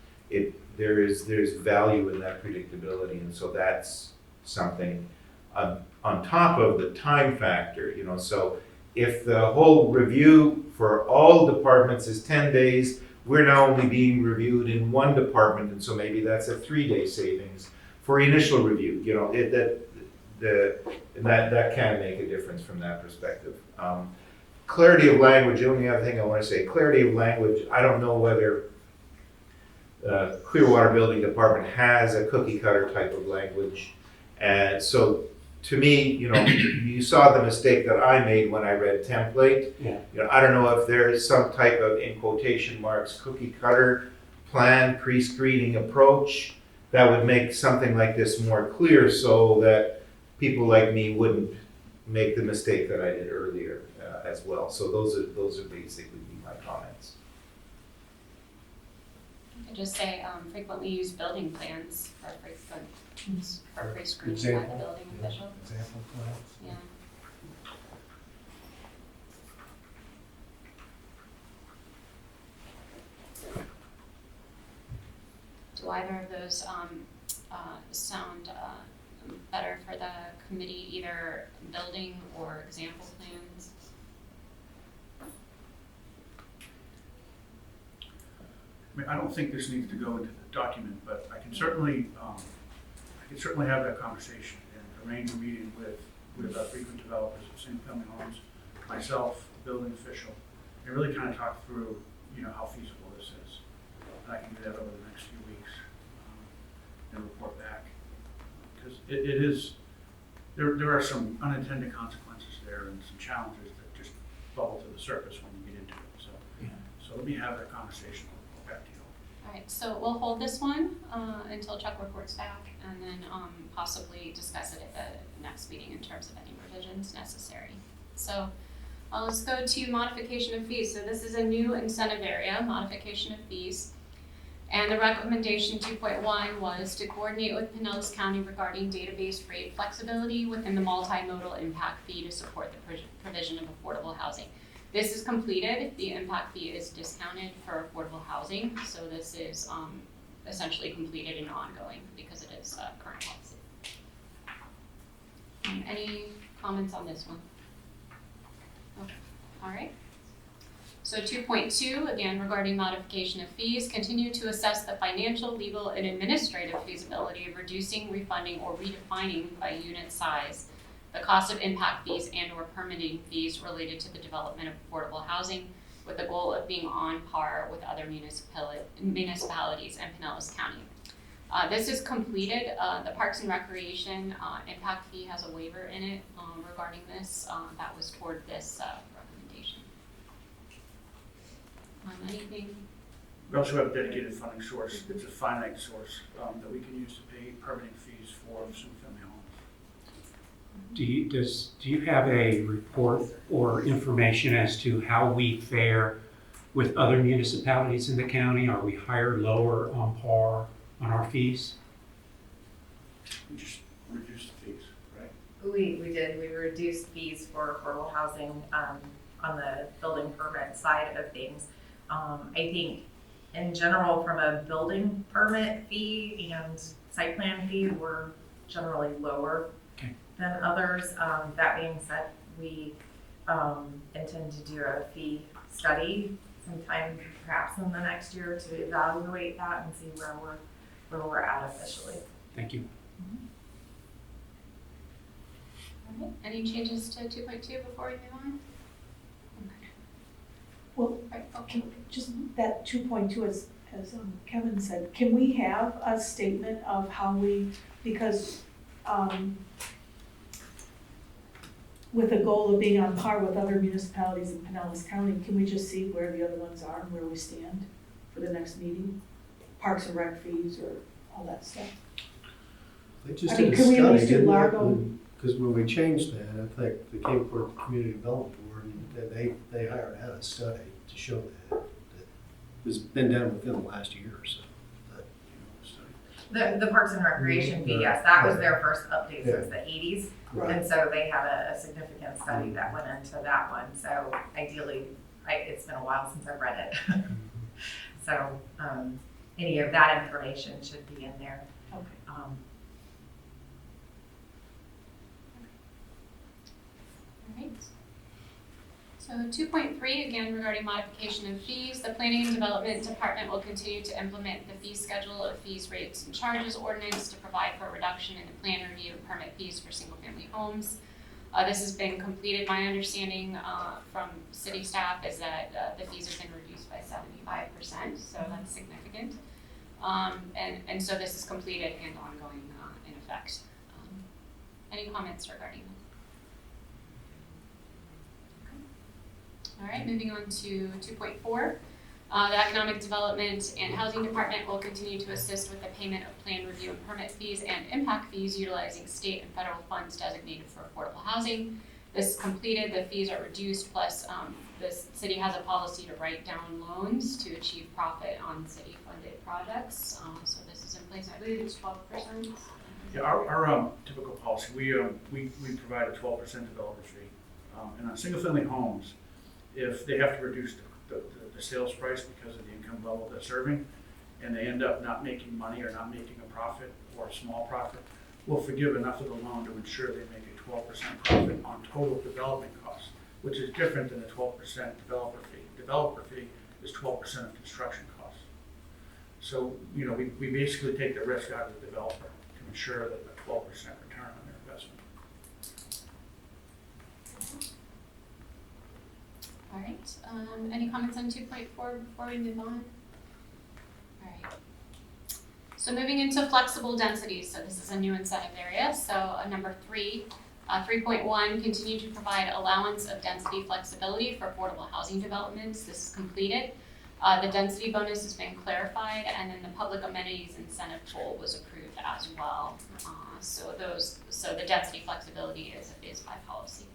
there's value in that predictability. And so that's something on top of the time factor, so if the whole review for all departments is 10 days, we're now only being reviewed in one department, and so maybe that's a 3-day savings for initial review. That can make a difference from that perspective. Clarity of language. The only other thing I want to say, clarity of language. I don't know whether Clearwater Building Department has a cookie cutter type of language. And so to me, you saw the mistake that I made when I read template. Yeah. I don't know if there is some type of, in quotation marks, cookie cutter plan, pre-screening approach that would make something like this more clear so that people like me wouldn't make the mistake that I did earlier as well. So those are basically my comments. I could just say, frequently used building plans for pre-screening by the Example. building official. Example plans. Yeah. Do either of those sound better for the committee, either building or example plans? I mean, I don't think this needs to go into the document, but I can certainly have that conversation and arrange a meeting with frequent developers of single-family homes, myself, the building official, and really kind of talk through, how feasible this is. And I can do that over the next few weeks and report back. Because it is, there are some unintended consequences there and some challenges that just bubble to the surface when you get into it. So let me have that conversation. I'll get back to you. All right, so we'll hold this one until Chuck reports back, and then possibly discuss it at the next meeting in terms of any revisions necessary. So let's go to modification of fees. So this is a new incentive area, modification of fees. And the recommendation 2.1 was to coordinate with Pinellas County regarding database rate flexibility within the multimodal impact fee to support the provision of affordable housing. This is completed. The impact fee is discounted for affordable housing. So this is essentially completed and ongoing because it is current policy. Any comments on this one? Okay. All right. So 2.2, again, regarding modification of fees, continue to assess the financial, legal, and administrative feasibility of reducing, refunding, or redefining by unit size the cost of impact fees and or permitting fees related to the development of affordable housing with the goal of being on par with other municipalities and Pinellas County. This is completed. The Parks and Recreation impact fee has a waiver in it regarding this. That was toward this recommendation. Anything? We also have a dedicated funding source. It's a finite source that we can use to pay permitting fees for single-family homes. Do you have a report or information as to how we fare with other municipalities in the county? Are we higher, lower, on par on our fees? We just reduce the fees, right? We did. We reduced fees for affordable housing on the building permit side of things. I think in general, from a building permit fee and site plan fee, we're generally lower than others. That being said, we intend to do a fee study sometime perhaps in the next year to evaluate that and see where we're at officially. Thank you. All right. Any changes to 2.2 before we move on? Okay. Well, Okay. just that 2.2, as Kevin said, can we have a statement of how we, because with the goal of being on par with other municipalities in Pinellas County, can we just see where the other ones are and where we stand for the next meeting? Parks and rec fees or all that stuff? They just I mean, did a could we at least study, do didn't Largo? Because when we changed that, I think the Clearwater Community Development Board, they hired out a study to show that it's been done within the last year or so. The Parks and Recreation fee, yes, that was their first update since the 80s. Right. And so they had a significant study that went into that one. So ideally, it's been a while since I've read it. So any of that information should be in there. Okay. All right. So 2.3, again, regarding modification of fees, the Planning and Development Department will continue to implement the fee schedule of fees, rates, and charges ordinance to provide for a reduction in the plan review and permit fees for single-family homes. This has been completed. My understanding from city staff is that the fees have been reduced by 75%, so that's significant. And so this is completed and ongoing in effect. Any comments regarding that? All right, moving on to 2.4. The Economic Development and Housing Department will continue to assist with the payment of plan review and permit fees and impact fees utilizing state and federal funds designated for affordable housing. This is completed, the fees are reduced, plus the city has a policy to write down loans to achieve profit on city-funded projects. So this is in place, I believe it's 12%. Yeah, our typical policy, we provide a 12% developer fee. And on single-family homes, if they have to reduce the sales price because of the income level they're serving, and they end up not making money or not making a profit or a small profit, we'll forgive enough of the loan to ensure they make a 12% profit on total development costs, which is different than the 12% developer fee. Developer fee is 12% of construction costs. So, we basically take the risk out of the developer to ensure that a 12% return on their investment. All right, any comments on 2.4 before we move on? All right. So moving into flexible densities, so this is a new incentive area. So number 3, 3.1, continue to provide allowance of density flexibility for affordable housing developments. This is completed. The density bonus has been clarified, and then the public amenities incentive pool was approved as well. So the density flexibility is by policy.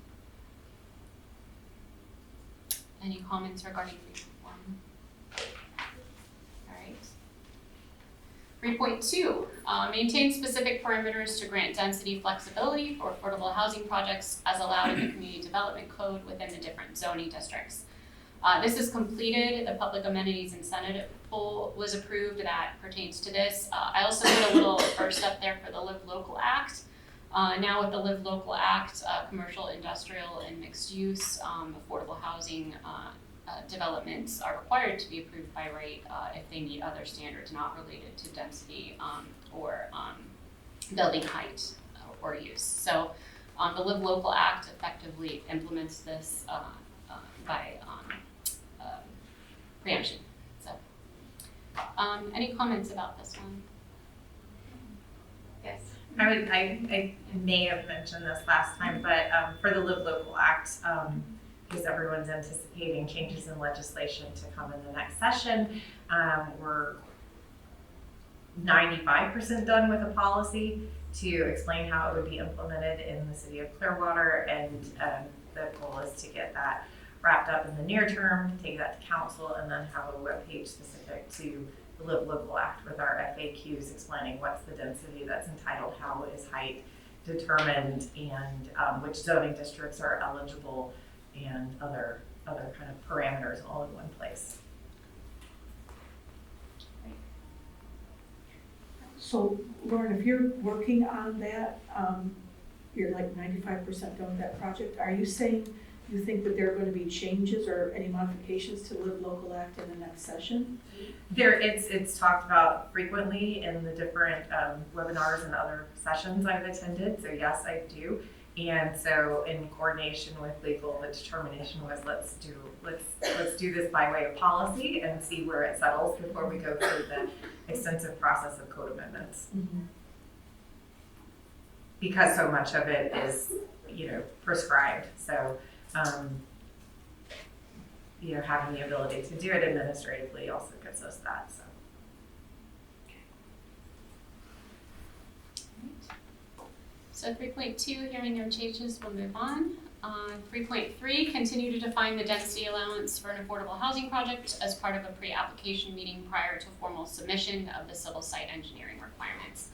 Any comments regarding 3.1? All right. 3.2, maintain specific parameters to grant density flexibility for affordable housing projects as allowed in the Community Development Code within the different zoning districts. This is completed. The public amenities incentive pool was approved. That pertains to this. I also put a little first up there for the Live Local Act. Now with the Live Local Act, commercial, industrial, and mixed use affordable housing developments are required to be approved by right if they meet other standards not related to density or building height or use. So the Live Local Act effectively implements this by preemption. So any comments about this one? Yes. I may have mentioned this last time, but for the Live Local Act, because everyone's anticipating changes in legislation to come in the next session, we're 95% done with a policy to explain how it would be implemented in the city of Clearwater, and the goal is to get that wrapped up in the near term, take that to council, and then have a webpage specific to the Live Local Act with our FAQs explaining what's the density that's entitled, how is height determined, and which zoning districts are eligible, and other kind of parameters all in one place. So Lauren, if you're working on that, you're like 95% done with that project, are you saying you think that there are going to be changes or any modifications to the Live Local Act in the next session? It's talked about frequently in the different webinars and other sessions I've attended, so yes, I do. And so in coordination with legal, the determination was let's do this by way of policy and see where it settles before we go through the extensive process of code amendments. Mm-hmm. Because so much of it is, prescribed. So, having the ability to do it administratively also gives us that. So 3.2, hearing no changes, we'll move on. 3.3, continue to define the density allowance for an affordable housing project as part of a pre-application meeting prior to formal submission of the civil site engineering requirements.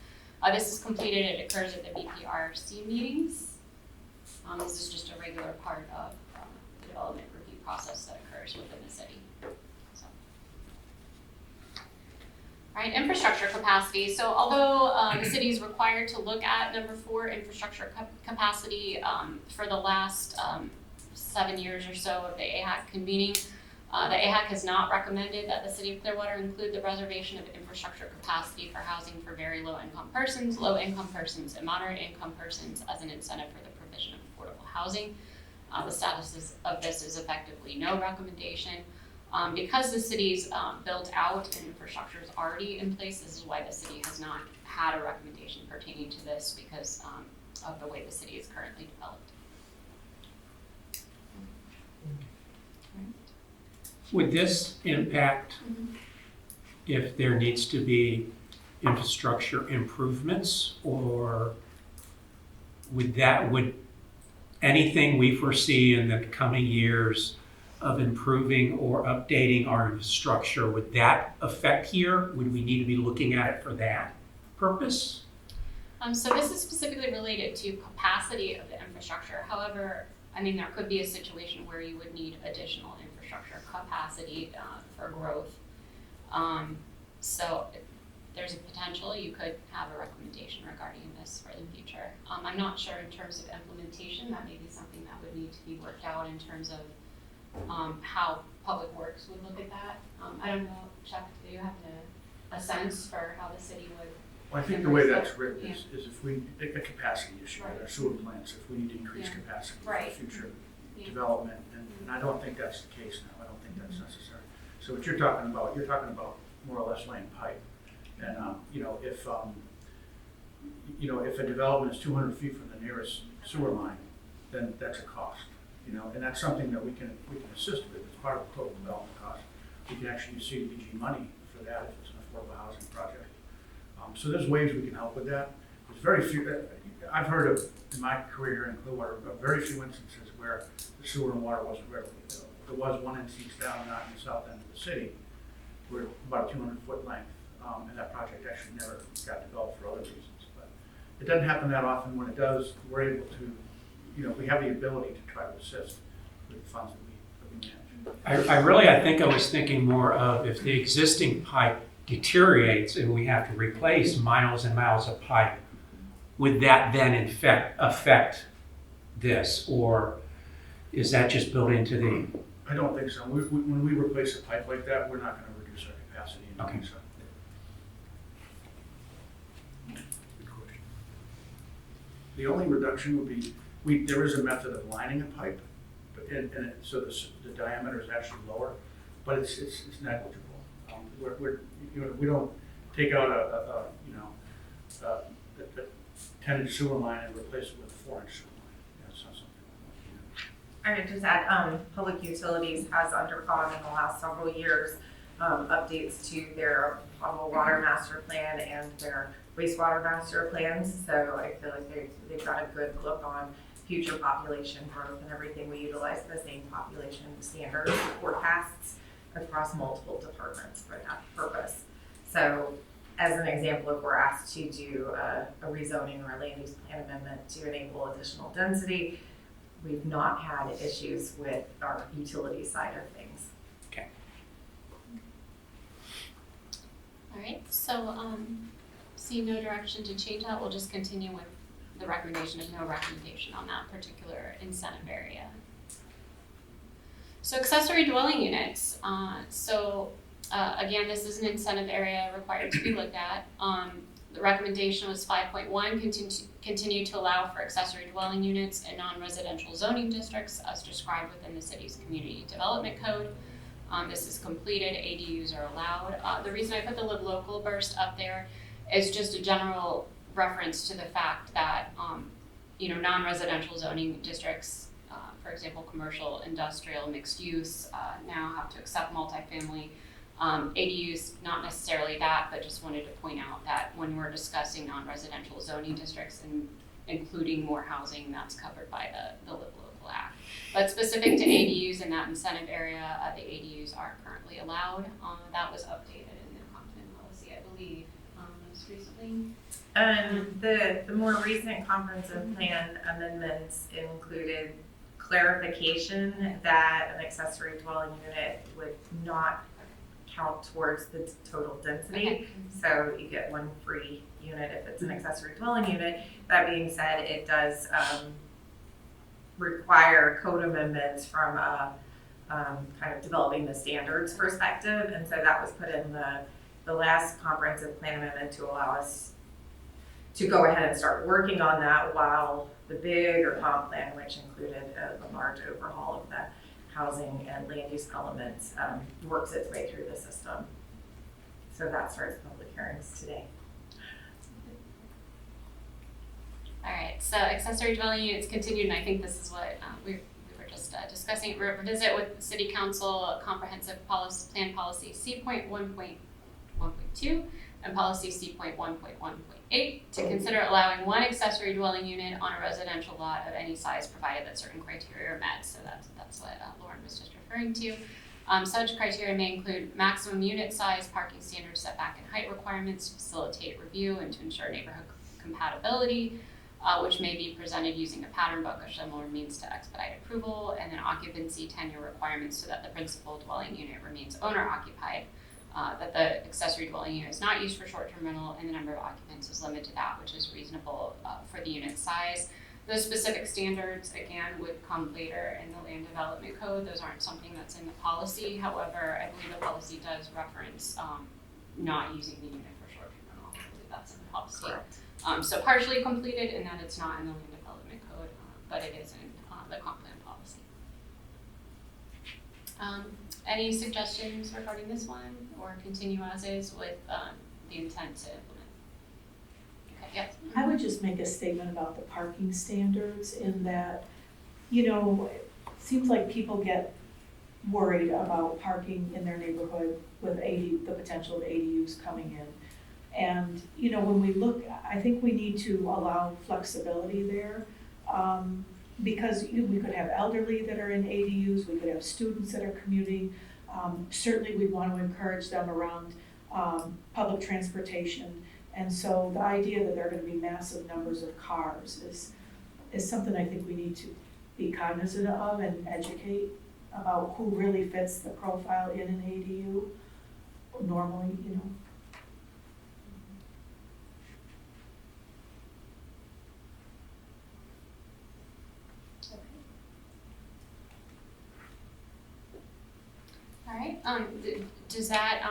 This is completed, it occurs at the BPRC meetings. This is just a regular part of the development review process that occurs within the city. All right, infrastructure capacity. So although the city is required to look at number 4, infrastructure capacity, for the last 7 years or so of the AHAC convening, the AHAC has not recommended that the city of Clearwater include the reservation of infrastructure capacity for housing for very low-income persons, and moderate-income persons as an incentive for the provision of affordable housing. The status of this is effectively no recommendation. Because the city's built out and infrastructure is already in place, this is why the city has not had a recommendation pertaining to this because of the way the city is currently developed. Would this impact if there needs to be infrastructure improvements, or would anything we foresee in the coming years of improving or updating our infrastructure, would that affect here? Would we need to be looking at it for that purpose? So this is specifically related to capacity of the infrastructure. However, I mean, there could be a situation where you would need additional infrastructure capacity for growth. So there's a potential you could have a recommendation regarding this for the future. I'm not sure in terms of implementation, that may be something that would need to be worked out in terms of how Public Works would look at that. I don't know, Chuck, do you have a sense for how the city would? Well, I think the way that's written is if we, a capacity issue with Right. our sewer plants, if we need to increase Yeah. capacity Right. for future Yeah. development, and I don't think that's the case now, I don't think that's necessary. So what you're talking about more or less laying pipe. And, if a development is 200 feet from the nearest sewer line, then that's a cost, and that's something that we can assist with as part of the total development cost. We can actually use CDBG money for that if it's an affordable housing project. So there's ways we can help with that. There's very few, I've heard of, in my career here in Clearwater, very few instances where the sewer and water wasn't readily available. There was one instance down out in the south end of the city, where about a 200-foot length, and that project actually never got developed for other reasons. But it doesn't happen that often. When it does, we're able to, we have the ability to try to assist with the funds that we manage. I think I was thinking more of if the existing pipe deteriorates and we have to replace miles and miles of pipe, would that then affect this, or is that just built into the? I don't think so. When we replace a pipe like that, we're not going to reduce our capacity in doing so. Good question. The only reduction would be, there is a method of lining a pipe, so the diameter is actually lower, but it's negligible. We don't take out a 10-inch sewer line and replace it with a 4-inch sewer line. That's not something we want to do. I would just add, Public Utilities has undergone in the last several years updates to their potable water master plan and their wastewater master plans. So I feel like they've got a good look on future population growth and everything. We utilize the same population standards forecasts across multiple departments for that purpose. So as an example, if we're asked to do a rezoning or a land use plan amendment to enable additional density, we've not had issues with our utility side of things. Okay. All right, so seeing no direction to change that, we'll just continue with the recommendation of no recommendation on that particular incentive area. So accessory dwelling units. Again, this is an incentive area required to be looked at. The recommendation was 5.1, continue to allow for accessory dwelling units in non-residential zoning districts as described within the city's community development code. This is completed, ADUs are allowed. The reason I put the Live Local burst up there is just a general reference to the fact that, non-residential zoning districts, for example, commercial, industrial, mixed use, now have to accept multifamily. ADUs, not necessarily that, but just wanted to point out that when we're discussing non-residential zoning districts and including more housing, that's covered by the Live Local Act. But specific to ADUs in that incentive area, the ADUs are currently allowed. That was updated in the Compton policy, I believe, most recently. The more recent comprehensive plan amendments included clarification that an accessory dwelling unit would not count towards the total density. Okay. So you get one free unit if it's an accessory dwelling unit. That being said, it does require code amendments from a kind of developing the standards perspective. And so that was put in the last comprehensive plan amendment to allow us to go ahead and start working on that while the bigger comp plan, which included a large overhaul of the housing and land use elements works its way through the system. So that starts public hearings today. All right, so accessory dwelling units continued, and I think this is what we were just discussing. Revisit with City Council comprehensive policy, plan policy C.1.1.2 and policy C.1.1.8 to consider allowing one accessory dwelling unit on a residential lot of any size, provided that certain criteria are met. So that's what Lauren was just referring to. Such criteria may include maximum unit size, parking standards, setback and height requirements to facilitate review and to ensure neighborhood compatibility, which may be presented using a pattern book or similar means to expedite approval, and then occupancy tenure requirements so that the principal dwelling unit remains owner occupied, that the accessory dwelling unit is not used for short-term rental, and the number of occupants is limited to that which is reasonable for the unit size. Those specific standards, again, would come later in the land development code. Those aren't something that's in the policy. However, I believe the policy does reference not using the unit for short-term rental. I believe that's in the policy. Correct. So partially completed in that it's not in the land development code, but it is in the comp plan policy. Any suggestions regarding this one, or continue as is with the intent to implement? Okay, yes. I would just make a statement about the parking standards in that, it seems like people get worried about parking in their neighborhood with the potential of ADUs coming in. And, when we look, I think we need to allow flexibility there, because we could have elderly that are in ADUs, we could have students that are commuting. Certainly we want to encourage them around public transportation. And so the idea that there are going to be massive numbers of cars is something I think we need to be cognizant of and educate about who really fits the profile in an ADU normally, All right, does that,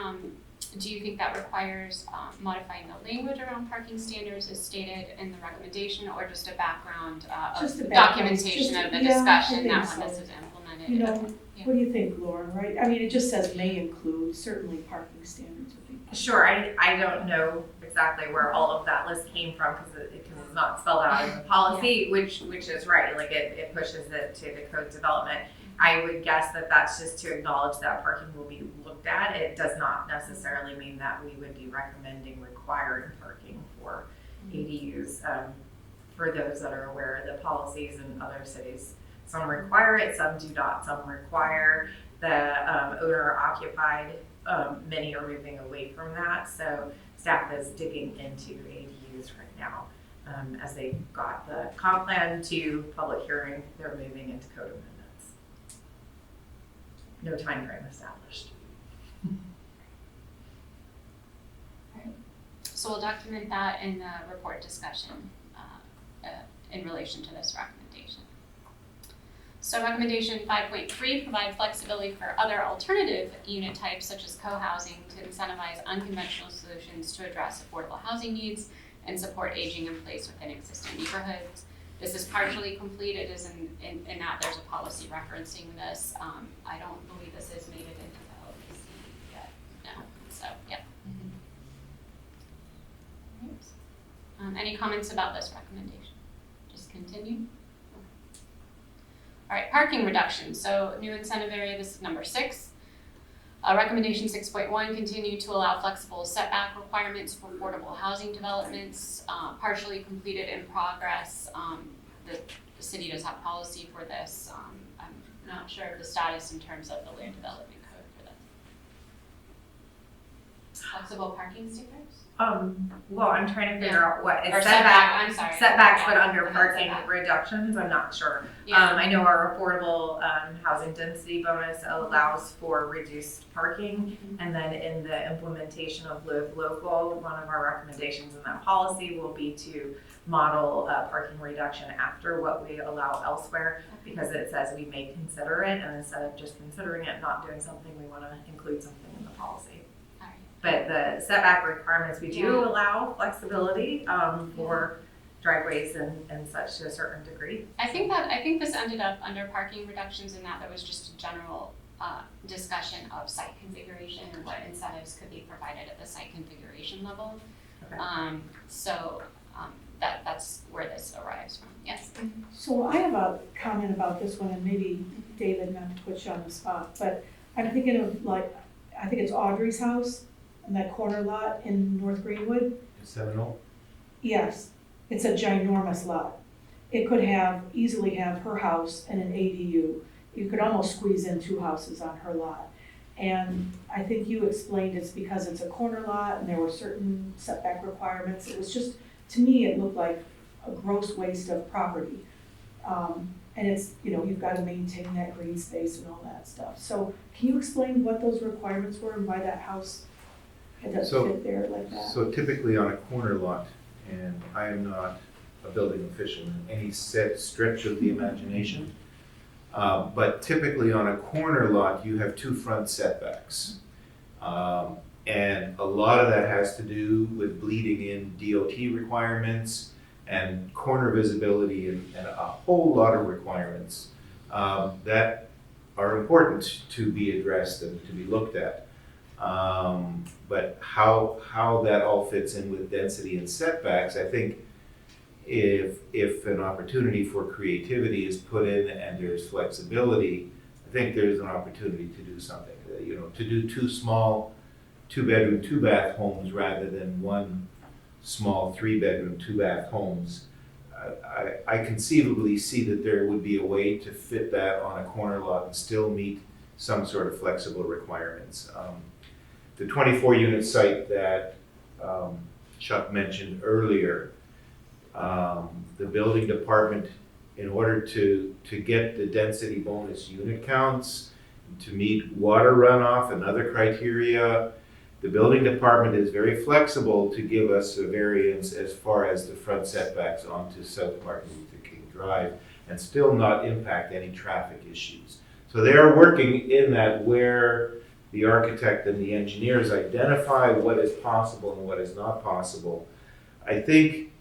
do you think that requires modifying the language around parking standards as stated in the recommendation, or just a background Just a of background, documentation just- of the yeah, I discussion think that so. when this is implemented? Yeah. What do you think, Lauren, right? I mean, it just says may include, certainly parking standards would be. Sure, I don't know exactly where all of that list came from because it's not spelled out in the policy, which is right, like it pushes it to the code development. I would guess that that's just to acknowledge that parking will be looked at. It does not necessarily mean that we would be recommending required parking for ADUs. For those that are aware of the policies in other cities, some require it, some do not. Some require the owner occupied. Many are moving away from that. So staff is digging into ADUs right now. As they got the comp plan to public hearing, they're moving into code amendments. No time frame established. So we'll document that in the report discussion in relation to this recommendation. So recommendation 5.3, provide flexibility for other alternative unit types such as co-housing to incentivize unconventional solutions to address affordable housing needs and support aging in place within existing neighborhoods. This is partially complete. It is in that there's a policy referencing this. I don't believe this is made it into the LDC yet. No. So, yeah. Any comments about this recommendation? Just continue. All right, parking reduction. So new incentive area, this is number 6. Recommendation 6.1, continue to allow flexible setback requirements for affordable housing developments, partially completed in progress. The city does have policy for this. I'm not sure of the status in terms of the land development code for this. Flexible parking standards? Well, I'm trying to figure out what is Or setback. I'm sorry. Setbacks, but Yeah, under and parking setback. reductions, I'm not sure. Yeah. I know our affordable housing density bonus allows for reduced parking. And then in the implementation of Live Local, one of our recommendations in that policy will be to model parking reduction after what we allow elsewhere, because it says we may consider it, and instead of just considering it, not doing something, we want to include something in the policy. All right. But the setback requirements, we do allow flexibility for driveways and such to a certain degree. I think this ended up under parking reductions, and that was just a general discussion of site configuration and what incentives could be provided at the site configuration level. Okay. That's where this arrives from, yes. So I have a comment about this one, and maybe David, not to put you on the spot, but I'm thinking of I think it's Audrey's house in that corner lot in North Greenwood. Seminole? Yes, it's a ginormous lot. It could easily have her house and an ADU. You could almost squeeze in 2 houses on her lot. And I think you explained it's because it's a corner lot and there were certain setback requirements. It was just, to me, it looked like a gross waste of property. And it's, you've got to maintain that green space and all that stuff. So can you explain what those requirements were and why that house had to fit there like that? So typically on a corner lot, and I am not a building official in any set stretch of the imagination, but typically on a corner lot, you have 2 front setbacks. And a lot of that has to do with bleeding in DOT requirements and corner visibility and a whole lot of requirements that are important to be addressed and to be looked at. But how that all fits in with density and setbacks, I think if an opportunity for creativity is put in and there's flexibility, I think there's an opportunity to do something. To do 2 small 2-bedroom, 2-bath homes rather than 1 small 3-bedroom, 2-bath homes. I conceivably see that there would be a way to fit that on a corner lot and still meet some sort of flexible requirements. The 24-unit site that Chuck mentioned earlier, the building department, in order to get the density bonus unit counts, to meet water runoff and other criteria, the building department is very flexible to give us a variance as far as the front setbacks onto South Martin Luther King Drive and still not impact any traffic issues. So they are working in that where the architect and the engineers identify what is possible and what is not possible. I think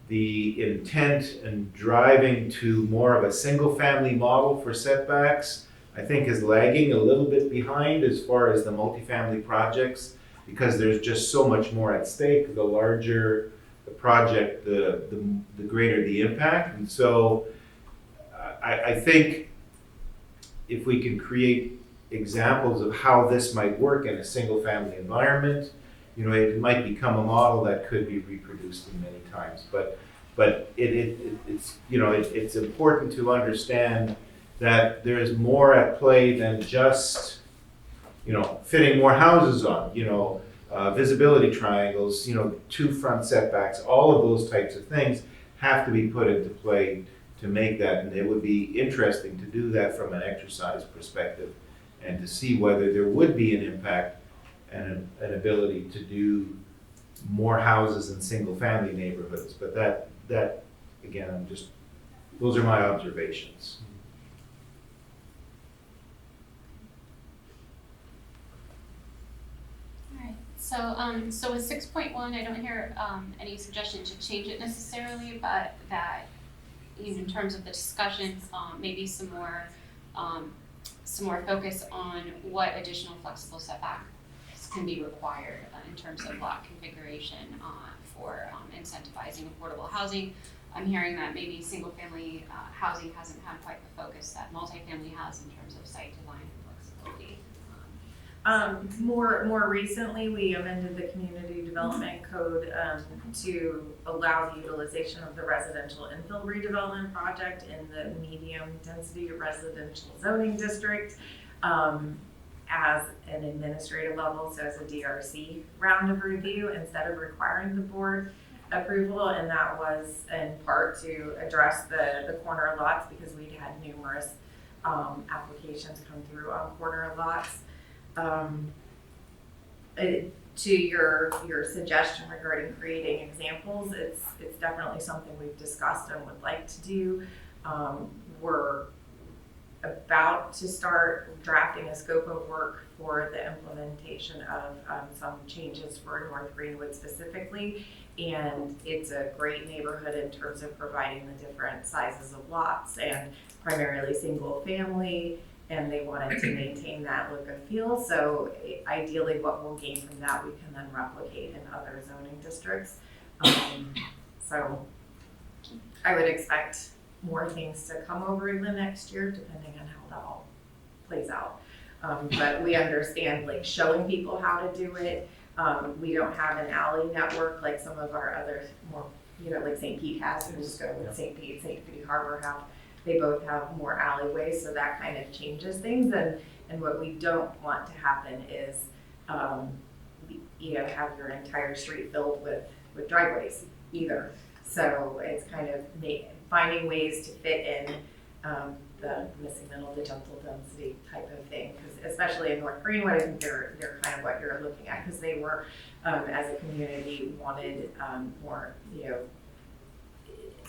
the intent in driving to more of a single-family model for setbacks, I think, is lagging a little bit behind as far as the multifamily projects, because there's just so much more at stake. The larger the project, the greater the impact. And so I think if we can create examples of how this might work in a single-family environment, it might become a model that could be reproduced in many times. But it's important to understand that there is more at play than just fitting more houses on, visibility triangles, 2 front setbacks, all of those types of things have to be put into play to make that. And it would be interesting to do that from an exercise perspective and to see whether there would be an impact and an ability to do more houses in single-family neighborhoods. But that again, those are my observations. So with 6.1, I don't hear any suggestion to change it necessarily, but that in terms of the discussion, maybe some more focus on what additional flexible setbacks can be required in terms of lot configuration for incentivizing affordable housing. I'm hearing that maybe single-family housing hasn't had quite the focus that multifamily has in terms of site design and flexibility. More recently, we amended the community development code to allow the utilization of the residential infill redevelopment project in the medium density residential zoning district as an administrative level, so as a DRC round of review instead of requiring the board approval. And that was in part to address the corner lots, because we'd had numerous applications come through on corner lots. To your suggestion regarding creating examples, it's definitely something we've discussed and would like to do. We're about to start drafting a scope of work for the implementation of some changes for North Greenwood specifically. And it's a great neighborhood in terms of providing the different sizes of lots and primarily single family. And they wanted to maintain that look and feel. So ideally what we'll gain from that, we can then replicate in other zoning districts. So I would expect more things to come over in the next year, depending on how that all plays out. But we understand like showing people how to do it. We don't have an alley network like some of our other more, like St. Pete has. We'll just go with St. Pete, St. Pete Harbor have. They both have more alleyways, so that kind of changes things. And what we don't want to happen is, have your entire street filled with driveways either. So it's kind of finding ways to fit in the missing middle, the gentle density type of thing. Because especially in North Greenwood, I think they're kind of what you're looking at, because they were, as a community, wanted more,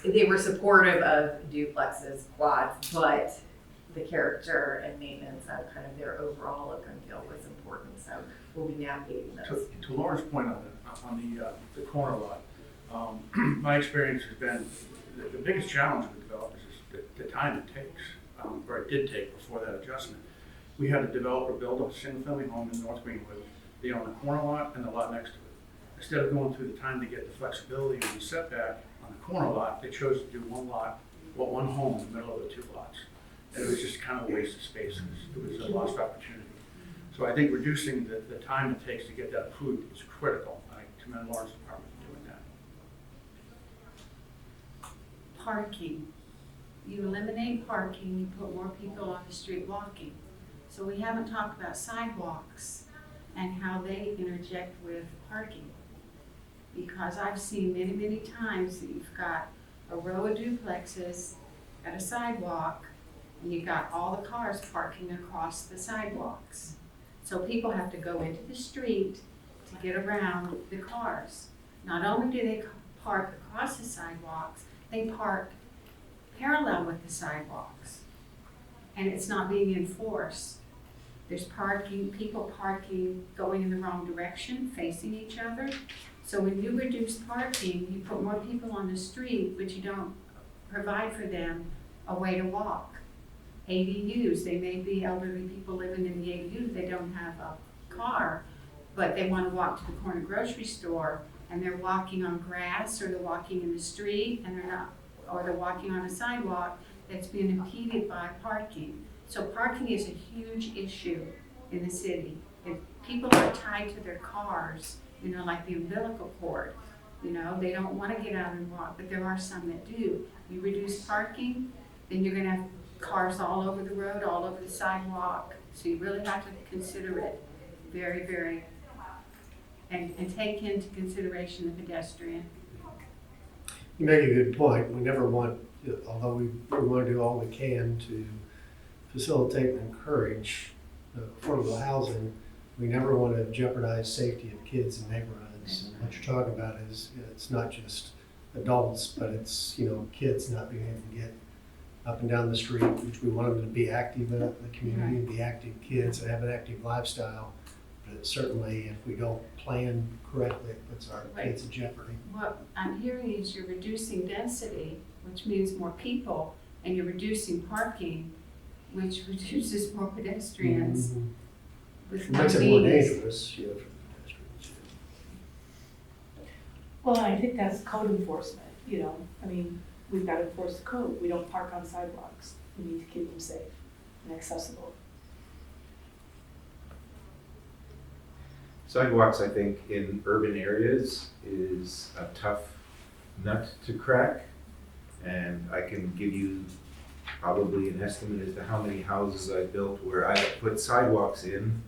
they were supportive of duplexes, quads, but the character and maintenance of kind of their overall look and feel was important. So we'll be navigating those. To Laura's point on the corner lot, my experience has been the biggest challenge with developers is the time it takes, or it did take before that adjustment. We had a developer build a single-family home in North Greenwood. They own the corner lot and the lot next to it. Instead of going through the time to get the flexibility and the setback on the corner lot, they chose to do one home in the middle of the two lots. And it was just kind of a waste of space. It was a lost opportunity. So I think reducing the time it takes to get that approved is critical. I commend Lauren's department for doing that. Parking. You eliminate parking, you put more people on the street walking. So we haven't talked about sidewalks and how they interject with parking. Because I've seen many, many times that you've got a row of duplexes at a sidewalk and you've got all the cars parking across the sidewalks. So people have to go into the street to get around the cars. Not only do they park across the sidewalks, they park parallel with the sidewalks. And it's not being enforced. There's people parking going in the wrong direction, facing each other. So when you reduce parking, you put more people on the street, but you don't provide for them a way to walk. ADUs, they may be elderly people living in the ADU, they don't have a car, but they want to walk to the corner grocery store, and they're walking on grass, or they're walking in the street, and they're walking on a sidewalk that's being impeded by parking. So parking is a huge issue in the city. If people are tied to their cars, like the umbilical cord, they don't want to get out and walk, but there are some that do. You reduce parking, then you're going to have cars all over the road, all over the sidewalk. So you really have to consider it very, very, and take into consideration the pedestrian. You make a good point. We never want, although we want to do all we can to facilitate and encourage affordable housing, we never want to jeopardize safety of kids in neighborhoods. And what you're talking about is, it's not just adults, but it's, kids not being able to get up and down the street, which we want them to be active in the community, and be active kids and have an active lifestyle. But certainly, if we don't plan correctly, it puts our kids in jeopardy. What I'm hearing is you're reducing density, which means more people, and you're reducing parking, which reduces more pedestrians. Mm-hmm. With It makes it more dangerous, for the pedestrians. Well, I think that's code enforcement, we've got to enforce the code. We don't park on sidewalks. We need to keep them safe and accessible. Sidewalks, I think, in urban areas is a tough nut to crack. And I can give you probably an estimate as to how many houses I built where I put sidewalks in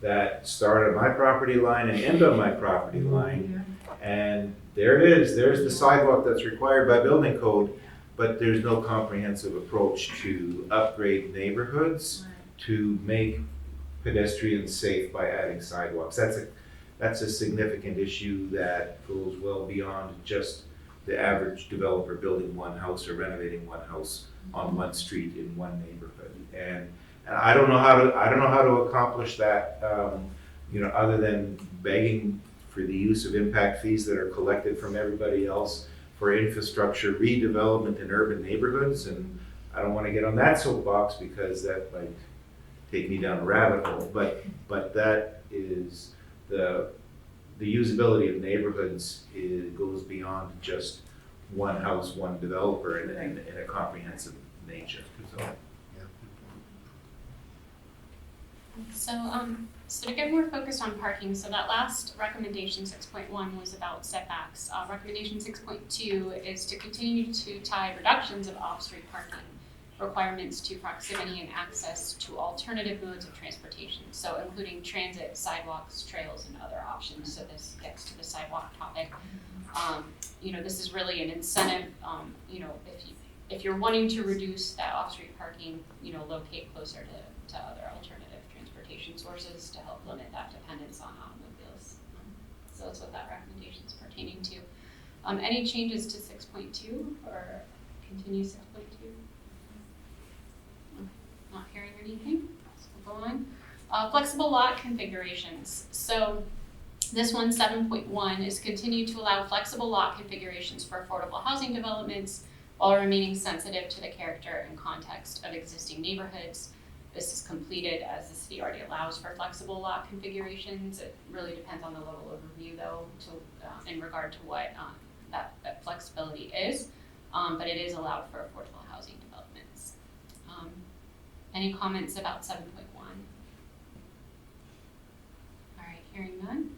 that start at my property line and end on my property line. And there it is, there's the sidewalk that's required by building code, but there's no comprehensive approach to upgrade neighborhoods to make pedestrians safe by adding sidewalks. That's a significant issue that goes well beyond just the average developer building one house or renovating one house on one street in one neighborhood. And I don't know how to accomplish that, other than begging for the use of impact fees that are collected from everybody else for infrastructure redevelopment in urban neighborhoods. And I don't want to get on that soapbox because that might take me down a rabbit hole. But that is the usability of neighborhoods goes beyond just one house, one developer in a comprehensive nature. So to get more focused on parking, so that last recommendation, 6.1, was about setbacks. Recommendation 6.2 is to continue to tie reductions of off-street parking requirements to proximity and access to alternative modes of transportation, so including transit, sidewalks, trails, and other options. So this gets to the sidewalk topic. This is really an incentive. If you're wanting to reduce that off-street parking, locate closer to other alternative transportation sources to help limit that dependence on automobiles. So that's what that recommendation is pertaining to. Any changes to 6.2 or continue 6.2? Not hearing anything, so we'll go on. Flexible lot configurations. So this one, 7.1, is continue to allow flexible lot configurations for affordable housing developments while remaining sensitive to the character and context of existing neighborhoods. This is completed as the city already allows for flexible lot configurations. It really depends on the level of review, though, in regard to what that flexibility is, but it is allowed for affordable housing developments. Any comments about 7.1? All right, hearing none.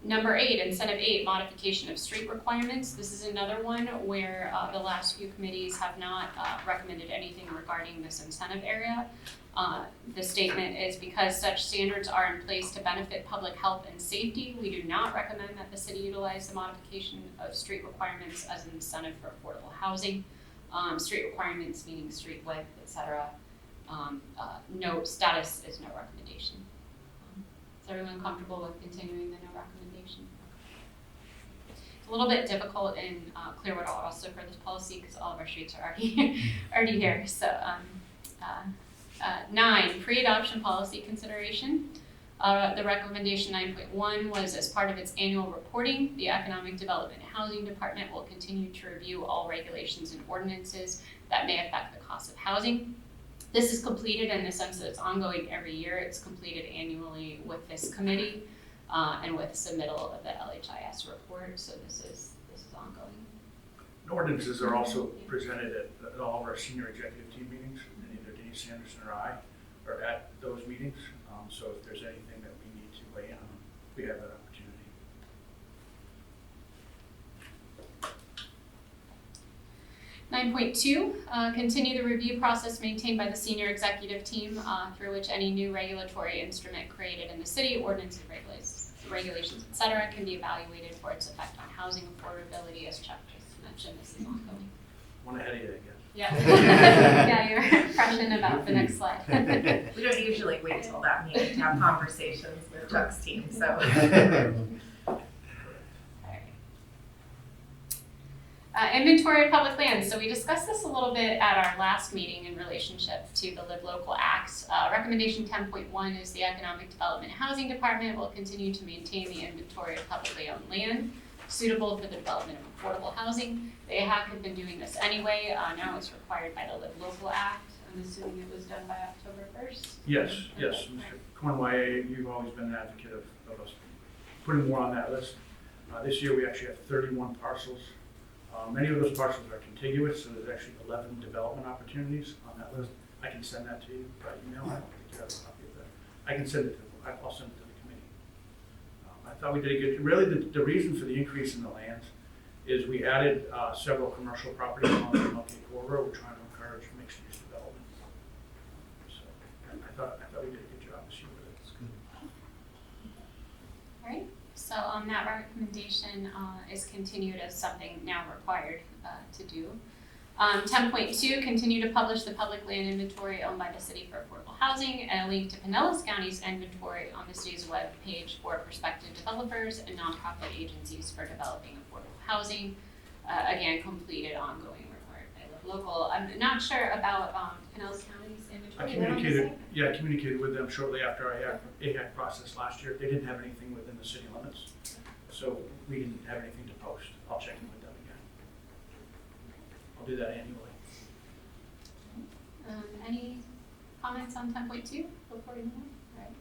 Number 8, incentive 8, modification of street requirements. This is another one where the last few committees have not recommended anything regarding this incentive area. The statement is because such standards are in place to benefit public health and safety, we do not recommend that the city utilize the modification of street requirements as an incentive for affordable housing. Street requirements meaning street width, etc. No status is no recommendation. Is everyone comfortable with continuing the no recommendation? It's a little bit difficult in Clearwater also for this policy because all of our streets are already here. So 9, pre-adoption policy consideration. The recommendation 9.1 was as part of its annual reporting, the Economic Development and Housing Department will continue to review all regulations and ordinances that may affect the cost of housing. This is completed in the sense that it's ongoing every year. It's completed annually with this committee and with submittal of the LHIS report. So this is ongoing. Ordinances are also presented at all of our senior executive team meetings, and either Denise Sanderson or I are at those meetings. So if there's anything that we need to weigh in on, we have that opportunity. 9.2, continue the review process maintained by the senior executive team through which any new regulatory instrument created in the city, ordinances, regulations, etc., can be evaluated for its effect on housing affordability, as Chuck just mentioned. This is ongoing. One ahead of you, I guess. Yeah, yeah, you're freshen about the next slide. We don't usually wait till that meeting to have conversations with Chuck's team, so. Inventory of public lands. So we discussed this a little bit at our last meeting in relationship to the Live Local Act. Recommendation 10.1 is the Economic Development and Housing Department will continue to maintain the inventory of publicly owned land suitable for the development of affordable housing. They have been doing this anyway. Now it's required by the Live Local Act. I'm assuming it was done by October 1st? Yes. Mr. Cornway, you've always been an advocate of us putting more on that list. This year we actually have 31 parcels. Many of those parcels are contiguous, so there's actually 11 development opportunities on that list. I can send that to you by email. I don't think you have a copy of that. I can send it to I'll send it to the committee. I thought we did a good, really the reason for the increase in the lands is we added several commercial properties along the MLK corridor. We're trying to encourage mixed use development. So I thought we did a good job this year with it. It's good. All right. So that recommendation is continued as something now required to do. 10.2, continue to publish the public land inventory owned by the city for affordable housing and a link to Pinellas County's inventory on the city's web page for prospective developers and nonprofit agencies for developing affordable housing. Again, completed ongoing required by local. I'm not sure about Pinellas County's I inventory. Is that on the communicated, site? yeah, I communicated with them shortly after I had AHAC process last year. They didn't have anything within the city limits, so we didn't have anything to post. I'll check in with them again. I'll do that annually. Any comments on 10.2 before we move on? All right.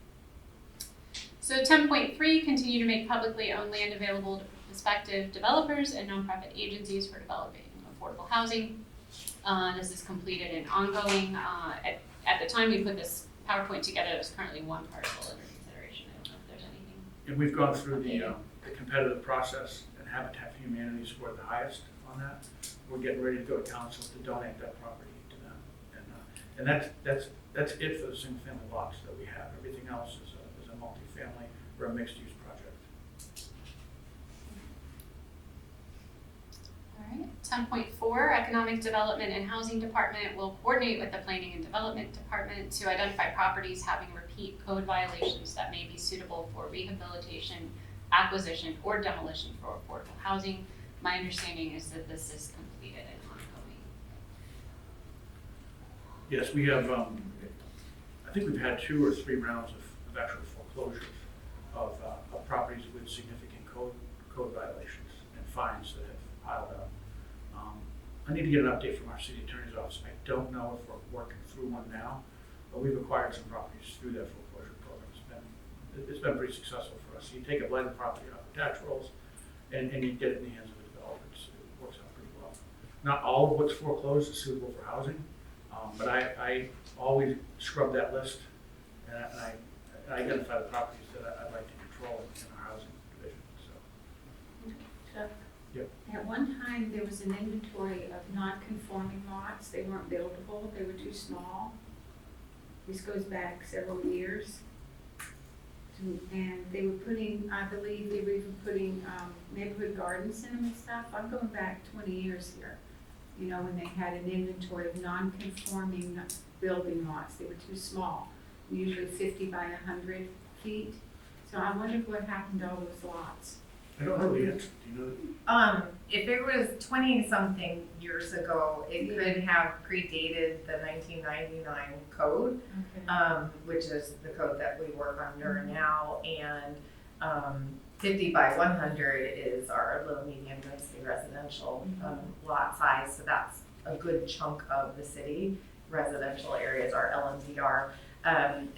So 10.3, continue to make publicly owned land available to prospective developers and nonprofit agencies for developing affordable housing. This is completed and ongoing. At the time we put this PowerPoint together, there's currently one parcel under consideration. I don't know if there's anything. And we've gone through the competitive process, and Habitat for Humanity scored the highest on that. We're getting ready to go to council to donate that property to them. And that's it for the single family lots that we have. Everything else is a multifamily or a mixed use project. All right. 10.4, Economic Development and Housing Department will coordinate with the Planning and Development Department to identify properties having repeat code violations that may be suitable for rehabilitation, acquisition, or demolition for affordable housing. My understanding is that this is completed and ongoing. Yes, we have, I think we've had 2 or 3 rounds of actual foreclosures of properties with significant code violations and fines that have piled up. I need to get an update from our city attorney's office. I don't know if we're working through one now, but we've acquired some properties through that foreclosure program. It's been pretty successful for us. You take a blighted property off the tax rolls and you get it in the hands of the developers. It works out pretty well. Not all of what's foreclosed is suitable for housing, but I always scrub that list and I identify the properties that I'd like to control in our housing division. So, Yep. At one time, there was an inventory of non-conforming lots. They weren't buildable, they were too small. This goes back several years. And they were putting, I believe they were even putting neighborhood gardens in them and stuff. I'm going back 20 years here. You know, when they had an inventory of non-conforming building lots. They were too small, usually 50 by 100 feet. So I wondered what happened to all those lots. I don't know the answer. Do you know? If it was 20-something years ago, it could have predated the 1999 code, Okay. which is the code that we work under now, and 50 by 100 is our low, medium density residential lot size, so that's a good chunk of the city. Residential areas are LMDR.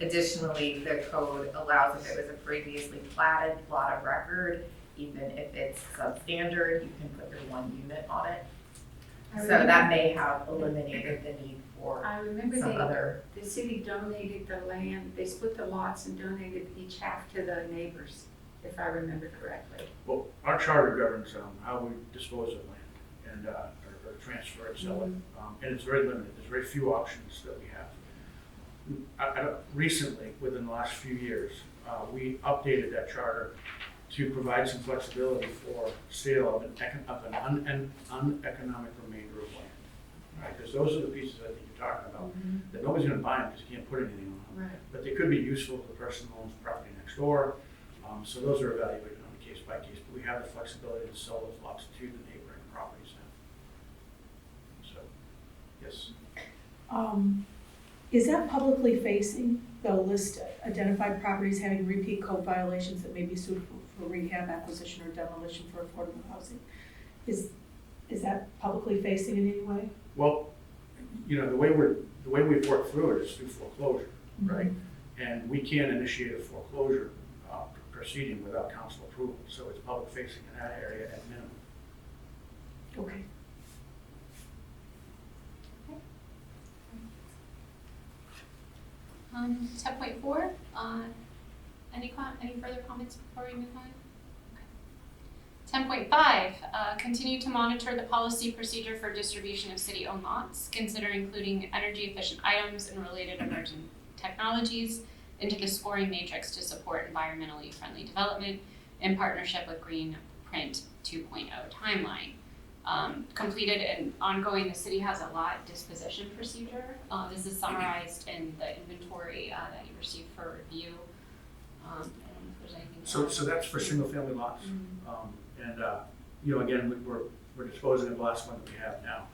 Additionally, the code allows if it was a previously platted lot of record, even if it's substandard, you can put your 1 unit on it. So that may have eliminated the need for I remember some other. the city donated the land, they split the lots and donated each half to the neighbors, if I remember correctly. Well, our charter governs how we dispose of land and or transfer it, sell it, and it's very limited. There's very few options that we have. Recently, within the last few years, we updated that charter to provide some flexibility for sale of an uneconomic remainder of land. Right? Because those are the pieces I think you're talking about that nobody's going to buy them because you can't put anything on them. Right. But they could be useful to the person who owns the property next door. So those are evaluated on a case by case, but we have the flexibility to sell those lots to the neighboring properties now. So, yes. Is that publicly facing, the list identified properties having repeat code violations that may be suitable for rehab, acquisition, or demolition for affordable housing? Is that publicly facing in any way? Well, you know, the way we've worked through it is through foreclosure, right? And we can't initiate a foreclosure proceeding without council approval, so it's public facing in that area at minimum. Okay. 10.4, any further comments before we move on? 10.5, continue to monitor the policy procedure for distribution of city-owned lots, consider including energy-efficient items and related emerging technologies into the scoring matrix to support environmentally friendly development in partnership with Green Print 2.0 timeline. Completed and ongoing, the city has a lot disposition procedure. This is summarized in the inventory that you received for review. I don't know if there's anything else. So that's for single family lots. And you know, again, we're disposing of the last one that we have now.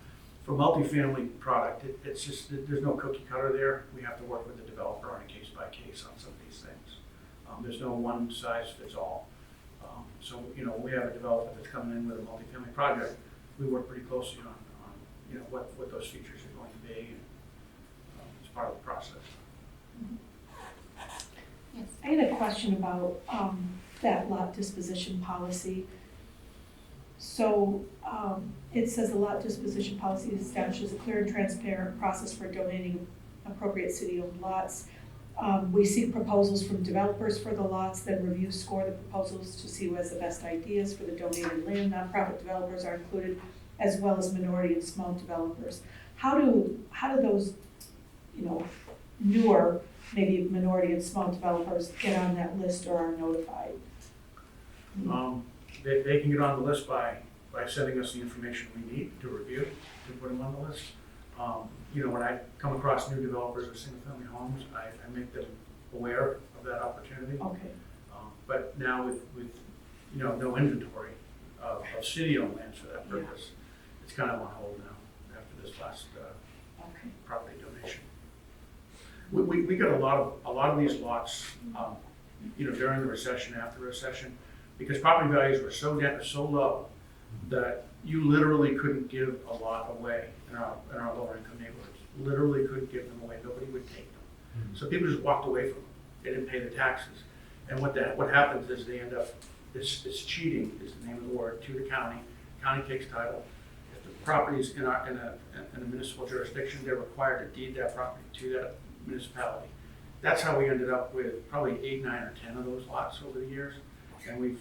For multifamily product, it's just, there's no cookie cutter there. We have to work with the developer on a case by case on some of these things. There's no one size fits all. So, when we have a developer that's coming in with a multifamily project, we work pretty closely on what those features are going to be, and it's part of the process. Yes. I had a question about that lot disposition policy. So it says the lot disposition policy establishes a clear and transparent process for donating appropriate city-owned lots. We seek proposals from developers for the lots, then review, score the proposals to see who has the best ideas for the donated land. Nonprofit developers are included, as well as minority and small developers. How do those, newer, maybe minority and small developers get on that list or are notified? They can get on the list by sending us the information we need to review, to put them on the list. When I come across new developers of single-family homes, I make them aware of that opportunity. Okay. But now with no inventory of city-owned lands for that purpose, it's kind of on hold now after this last Okay. property donation. We got a lot of these lots, during the recession, after the recession, because property values were so low that you literally couldn't give a lot away in our lower income neighborhoods. Literally couldn't give them away. Nobody would take them. So people just walked away from them. They didn't pay the taxes. And what happens is they end up, it's cheating is the name of the word, to the county. County takes title. If the property is in a municipal jurisdiction, they're required to deed that property to that municipality. That's how we ended up with probably 8, 9, or 10 of those lots over the years. And we've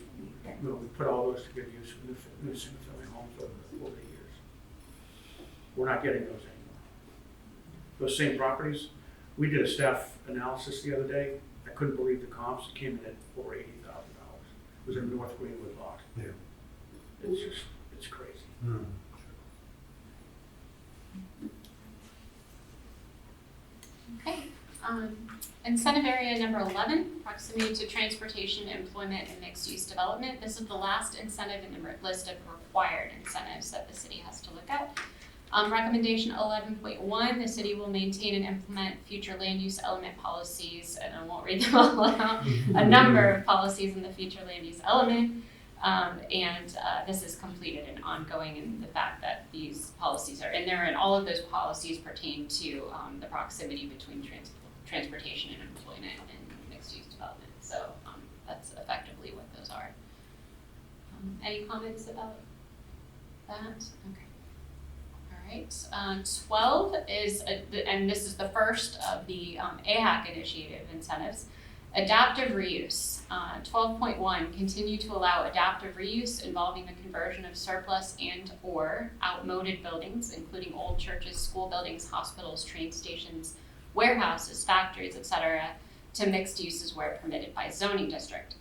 put all those to good use for new single-family homes over the years. We're not getting those anymore. Those same properties, we did a staff analysis the other day. I couldn't believe the comps. It came in at over $80,000. It was a North Greenwood lot. Yeah. It's crazy. Okay. Incentive area number 11, proximity to transportation, employment, and mixed-use development. This is the last incentive in the list of required incentives that the city has to look at. Recommendation 11.1, the city will maintain and implement future land use element policies, and I won't read them all out, a number of policies in the future land use element. This is completed and ongoing in the fact that these policies are in there, and all of those policies pertain to the proximity between transportation and employment and mixed-use development. So that's effectively what those are. Any comments about that? Okay. All right. 12 is, and this is the first of the AHAC initiative incentives, adaptive reuse. 12.1, continue to allow adaptive reuse involving the conversion of surplus and or outmoded buildings, including old churches, school buildings, hospitals, train stations, warehouses, factories, etc., to mixed uses where permitted by zoning district.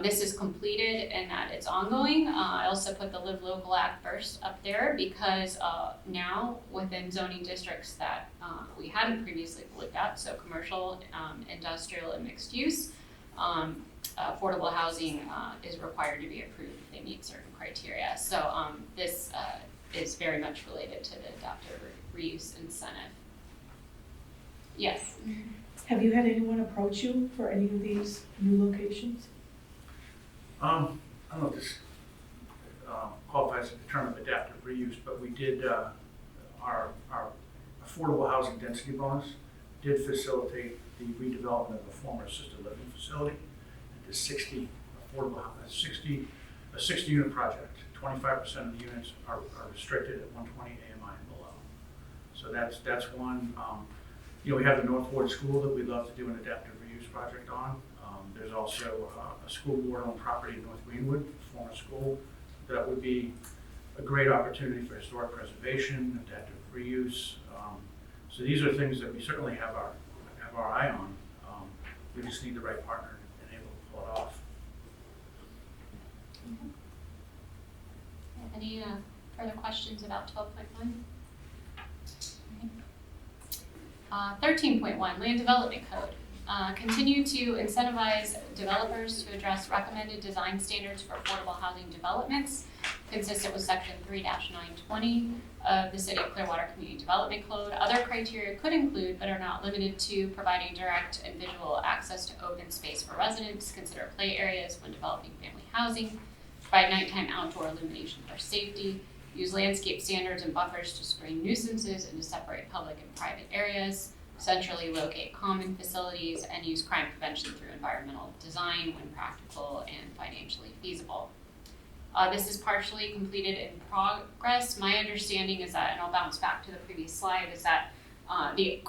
This is completed and that it's ongoing. I also put the Live Local Act first up there because now within zoning districts that we hadn't previously looked at, so commercial, industrial, and mixed use, affordable housing is required to be approved if they meet certain criteria. So this is very much related to the adaptive reuse incentive. Yes. Have you had anyone approach you for any of these new locations? I don't know if this qualifies as the term of adaptive reuse, but we did, our affordable housing density bonus did facilitate the redevelopment of a former assisted living facility into 60 affordable, a 60 unit project. 25% of the units are restricted at 120 AMI and below. So that's one. We have the North Ward School that we'd love to do an adaptive reuse project on. There's also a school board-owned property in North Greenwood, a former school, that would be a great opportunity for historic preservation, adaptive reuse. So these are things that we certainly have our eye on. We just need the right partner and able to pull it off. Any further questions about 12.1? 13.1, land development code. continue to incentivize developers to address recommended design standards for affordable housing developments consistent with section 3-920 of the City of Clearwater Community Development Code. Other criteria could include, but are not limited to, providing direct and visual access to open space for residents, consider play areas when developing family housing, provide nighttime outdoor illumination for safety, use landscape standards and buffers to screen nuisances and to separate public and private areas, centrally locate common facilities, and use crime prevention through environmental design when practical and financially feasible. This is partially completed in progress. My understanding is that, and I'll bounce back to the previous slide, is that the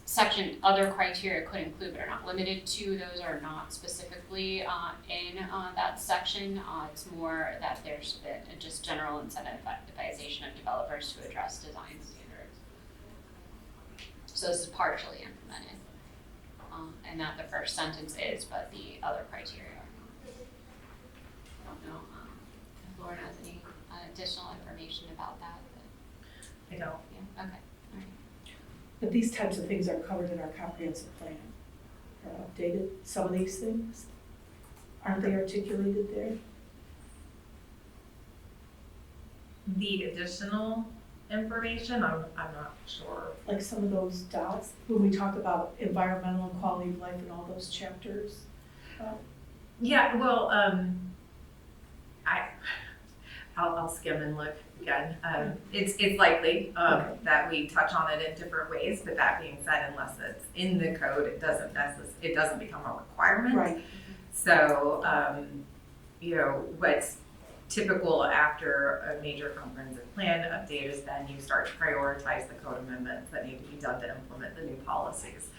section other criteria could include but are not limited to, those are not specifically in that section. It's more that there's been just general incentivization of developers to address design standards. So this is partially implemented, and that the first sentence is, but the other criteria are. I don't know if Lauren has any additional information about that. I don't. Yeah. Okay. All right. But these types of things are covered in our comprehensive plan, or updated. Some of these things, aren't they articulated there? The additional information, I'm not sure. Like some of those dots, when we talk about environmental and quality of life in all those chapters. Yeah, well, I'll skim and look again. It's likely that we touch on it in different ways, but that being said, unless it's in the code, it doesn't become a requirement. Right. So, what's typical after a major comprehensive plan update is then you start to prioritize the code amendments that need to be done to implement the new policies.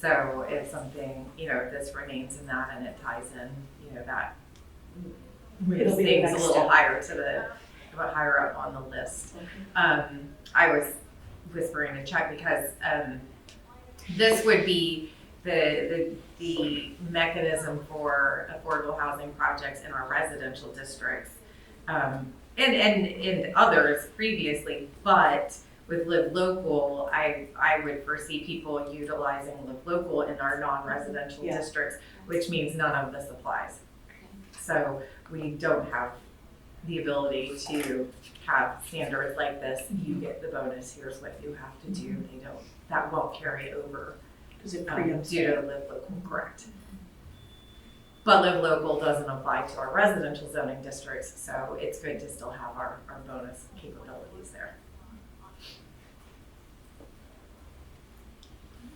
So if something, if this remains in that and it ties in, that moves things a little higher higher up on the list. Okay. I was whispering to Chuck because this would be the mechanism for affordable housing projects in our residential districts, and others previously, but with Live Local, I would foresee people utilizing Live Local in our non-residential districts, which means none of this applies. So we don't have the ability to have standards like this. You get the bonus, here's what you have to do. That won't carry over due to Live Local, correct. But Live Local doesn't apply to our residential zoning districts, so it's good to still have our bonus capabilities there.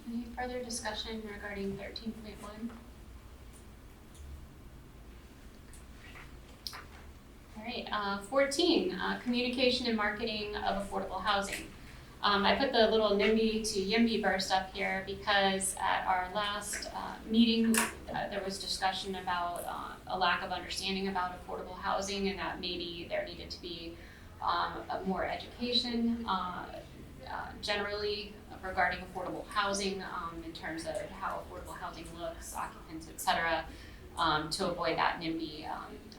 Any further discussion regarding 13.1? All right, 14, communication and marketing of affordable housing. I put the little NIMBY to YIMBY burst up here because at our last meeting, there was discussion about a lack of understanding about affordable housing, and that maybe there needed to be more education generally regarding affordable housing in terms of how affordable housing looks, occupants, et cetera, to avoid that NIMBY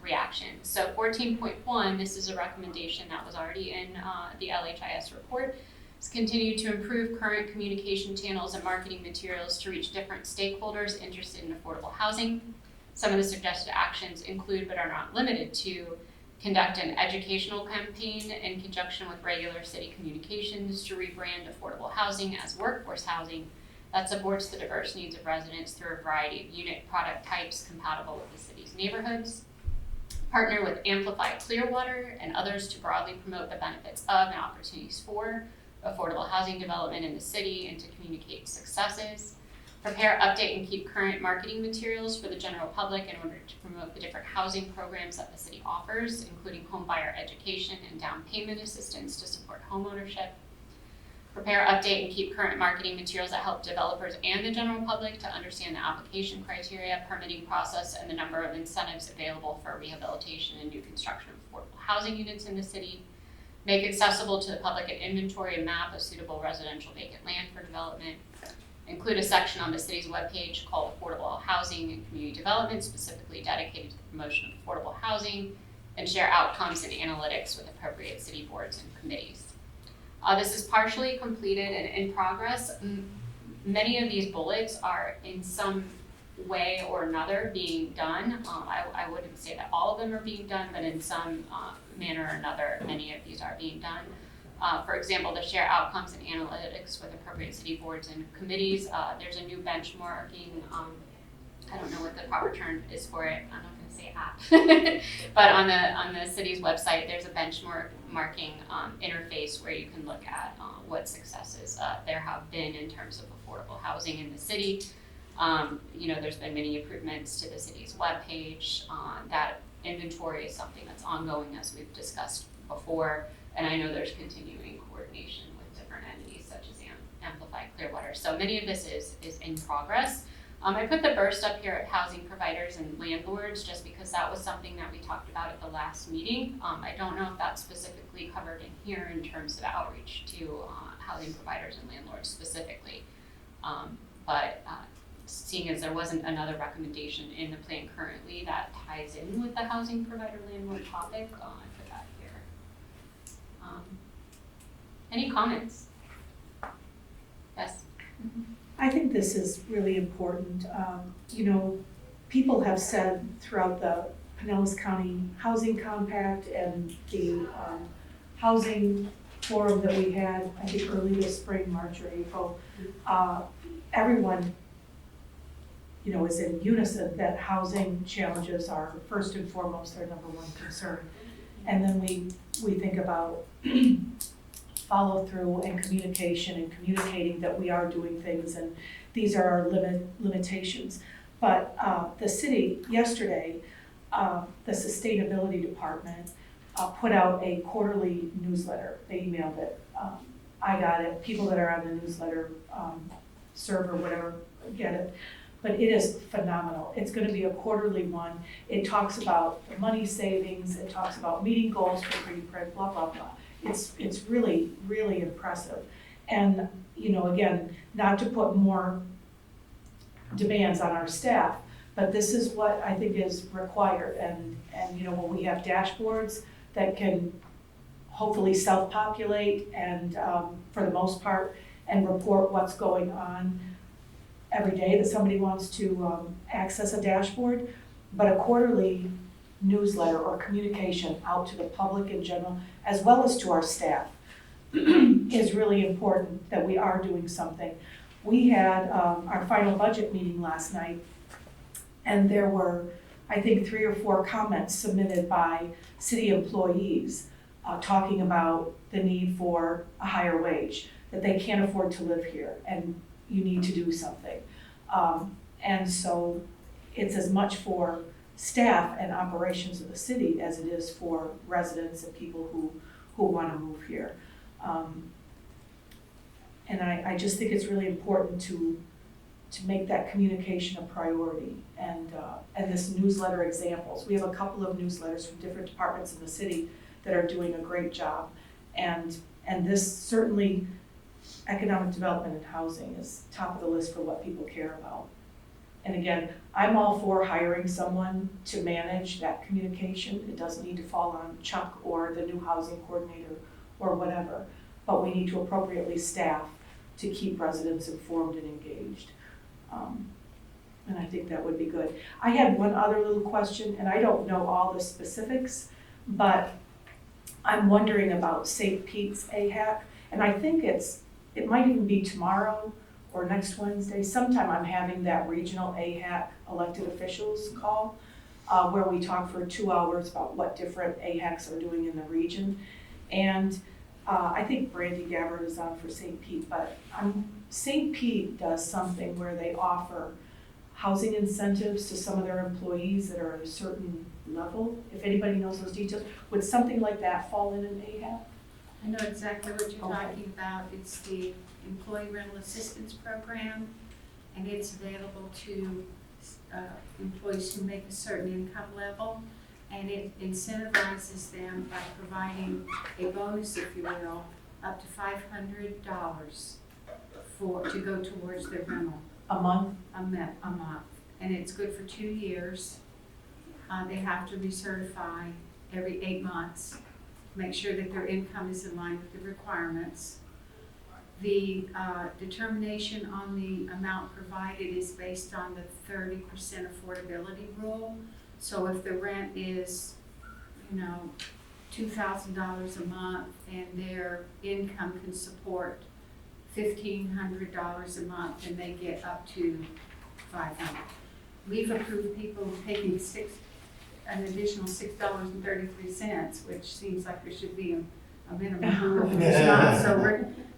reaction. So 14.1, this is a recommendation that was already in the LHIS report. It's continued to improve current communication channels and marketing materials to reach different stakeholders interested in affordable housing. Some of the suggested actions include, but are not limited to, conduct an educational campaign in conjunction with regular city communications to rebrand affordable housing as workforce housing that supports the diverse needs of residents through a variety of unit product types compatible with the city's neighborhoods. Partner with Amplify Clearwater and others to broadly promote the benefits of and opportunities for affordable housing development in the city and to communicate successes. Prepare, update, and keep current marketing materials for the general public in order to promote the different housing programs that the city offers, including home buyer education and down payment assistance to support homeownership. Prepare, update, and keep current marketing materials that help developers and the general public to understand the application criteria, permitting process, and the number of incentives available for rehabilitation and new construction of affordable housing units in the city. Make accessible to the public an inventory and map of suitable residential vacant land for development. Include a section on the city's webpage called Affordable Housing and Community Development, specifically dedicated to the promotion of affordable housing, and share outcomes and analytics with appropriate city boards and committees. This is partially completed and in progress. Many of these bullets are in some way or another being done. I wouldn't say that all of them are being done, but in some manner or another, many of these are being done. For example, to share outcomes and analytics with appropriate city boards and committees. There's a new benchmarking, I don't know what the proper term is for it, I'm not gonna say app. But on the city's website, there's a benchmarking interface where you can look at what successes there have been in terms of affordable housing in the city. There's been many improvements to the city's webpage. That inventory is something that's ongoing, as we've discussed before. And I know there's continuing coordination with different entities such as Amplify Clearwater. So many of this is in progress. I put the burst up here at housing providers and landlords just because that was something that we talked about at the last meeting. I don't know if that's specifically covered in here in terms of outreach to housing providers and landlords specifically. But seeing as there wasn't another recommendation in the plan currently that ties in with the housing provider landlord topic, I put that here. Any comments? Yes? I think this is really important. People have said throughout the Pinellas County Housing Compact and the housing forum that we had, I think early this spring, March or April, everyone, is in unison that housing challenges are first and foremost their number one concern. And then we think about follow through and communication and communicating that we are doing things and these are our limitations. But the city yesterday, the sustainability department put out a quarterly newsletter. They emailed it. I got it. People that are on the newsletter server, whatever, get it. But it is phenomenal. It's going to be a quarterly one. It talks about the money savings. It talks about meeting goals for preprint, blah, blah, blah. It's really, really impressive. And, again, not to put more demands on our staff, but this is what I think is required. And when we have dashboards that can hopefully self-populate and for the most part, and report what's going on every day that somebody wants to access a dashboard, but a quarterly newsletter or communication out to the public in general, as well as to our staff, is really important that we are doing something. We had our final budget meeting last night, and there were, I think, 3 or 4 comments submitted by city employees talking about the need for a higher wage, that they can't afford to live here, and you need to do something. And so it's as much for staff and operations of the city as it is for residents and people who want to move here. And I just think it's really important to make that communication a priority. And this newsletter examples, we have a couple of newsletters from different departments in the city that are doing a great job. And this certainly, economic development and housing is top of the list for what people care about. And again, I'm all for hiring someone to manage that communication. It doesn't need to fall on Chuck or the new housing coordinator or whatever, but we need to appropriately staff to keep residents informed and engaged. And I think that would be good. I had one other little question, and I don't know all the specifics, but I'm wondering about St. Pete's AHAC, and I think it might even be tomorrow or next Wednesday. Sometime I'm having that regional AHAC elected officials call where we talk for 2 hours about what different AHACs are doing in the region. And I think Brandy Gabbard is on for St. Pete, but St. Pete does something where they offer housing incentives to some of their employees that are at a certain level. If anybody knows those details, would something like that fall in an AHAC? I know exactly what you're Okay. talking about. It's the Employee Rental Assistance Program, and it's available to employees who make a certain income level, and it incentivizes them by providing a bonus, if you will, up to $500 to go towards their rental. A month? A month, and it's good for 2 years. They have to recertify every 8 months, make sure that their income is in line with the requirements. The determination on the amount provided is based on the 30% affordability rule. So if the rent is, you know, $2,000 a month and their income can support $1,500 a month, and they get up to $500. We've approved people taking an additional $6.33, which seems like there should be a minimum rule. It's not, so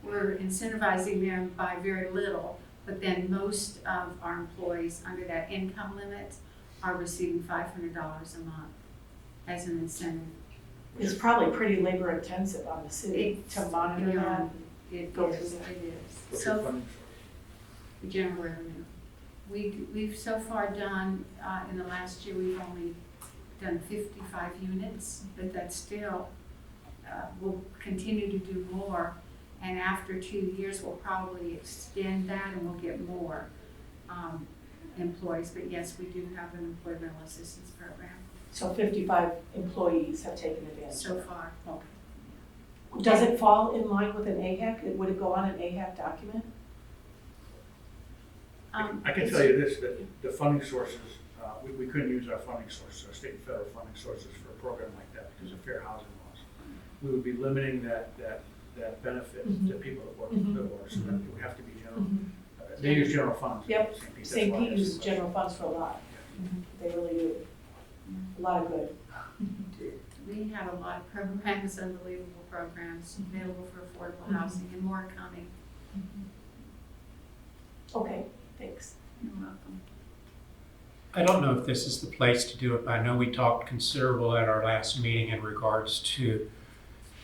we're incentivizing them by very little, but then most of our employees under that income limit are receiving $500 a month as an incentive. It's probably pretty labor intensive on the city to monitor that. It Go is, through that. it is. What's your So, funding source? general revenue. We've so far done, in the last year, we've only done 55 units, but that's still, we'll continue to do more. And after 2 years, we'll probably extend that and we'll get more employees. But yes, we do have an employee rental assistance program So 55 employees have taken advantage. so far. Does it fall in line with an AHEC? Would it go on an AHEC document? I can tell you this, that the funding sources, we couldn't use our funding sources, our state and federal funding sources for a program like that because of fair housing laws. We would be limiting that benefit to people that work, so that it would have to be general. They use general funds. Yep. St. Pete, that's St. why Pete it's- uses general funds for a lot. They really do. A lot of good. We have a lot of programs, unbelievable programs available for affordable housing, and more coming. Okay, thanks. You're welcome. I don't know if this is the place to do it, but I know we talked considerable at our last meeting in regards to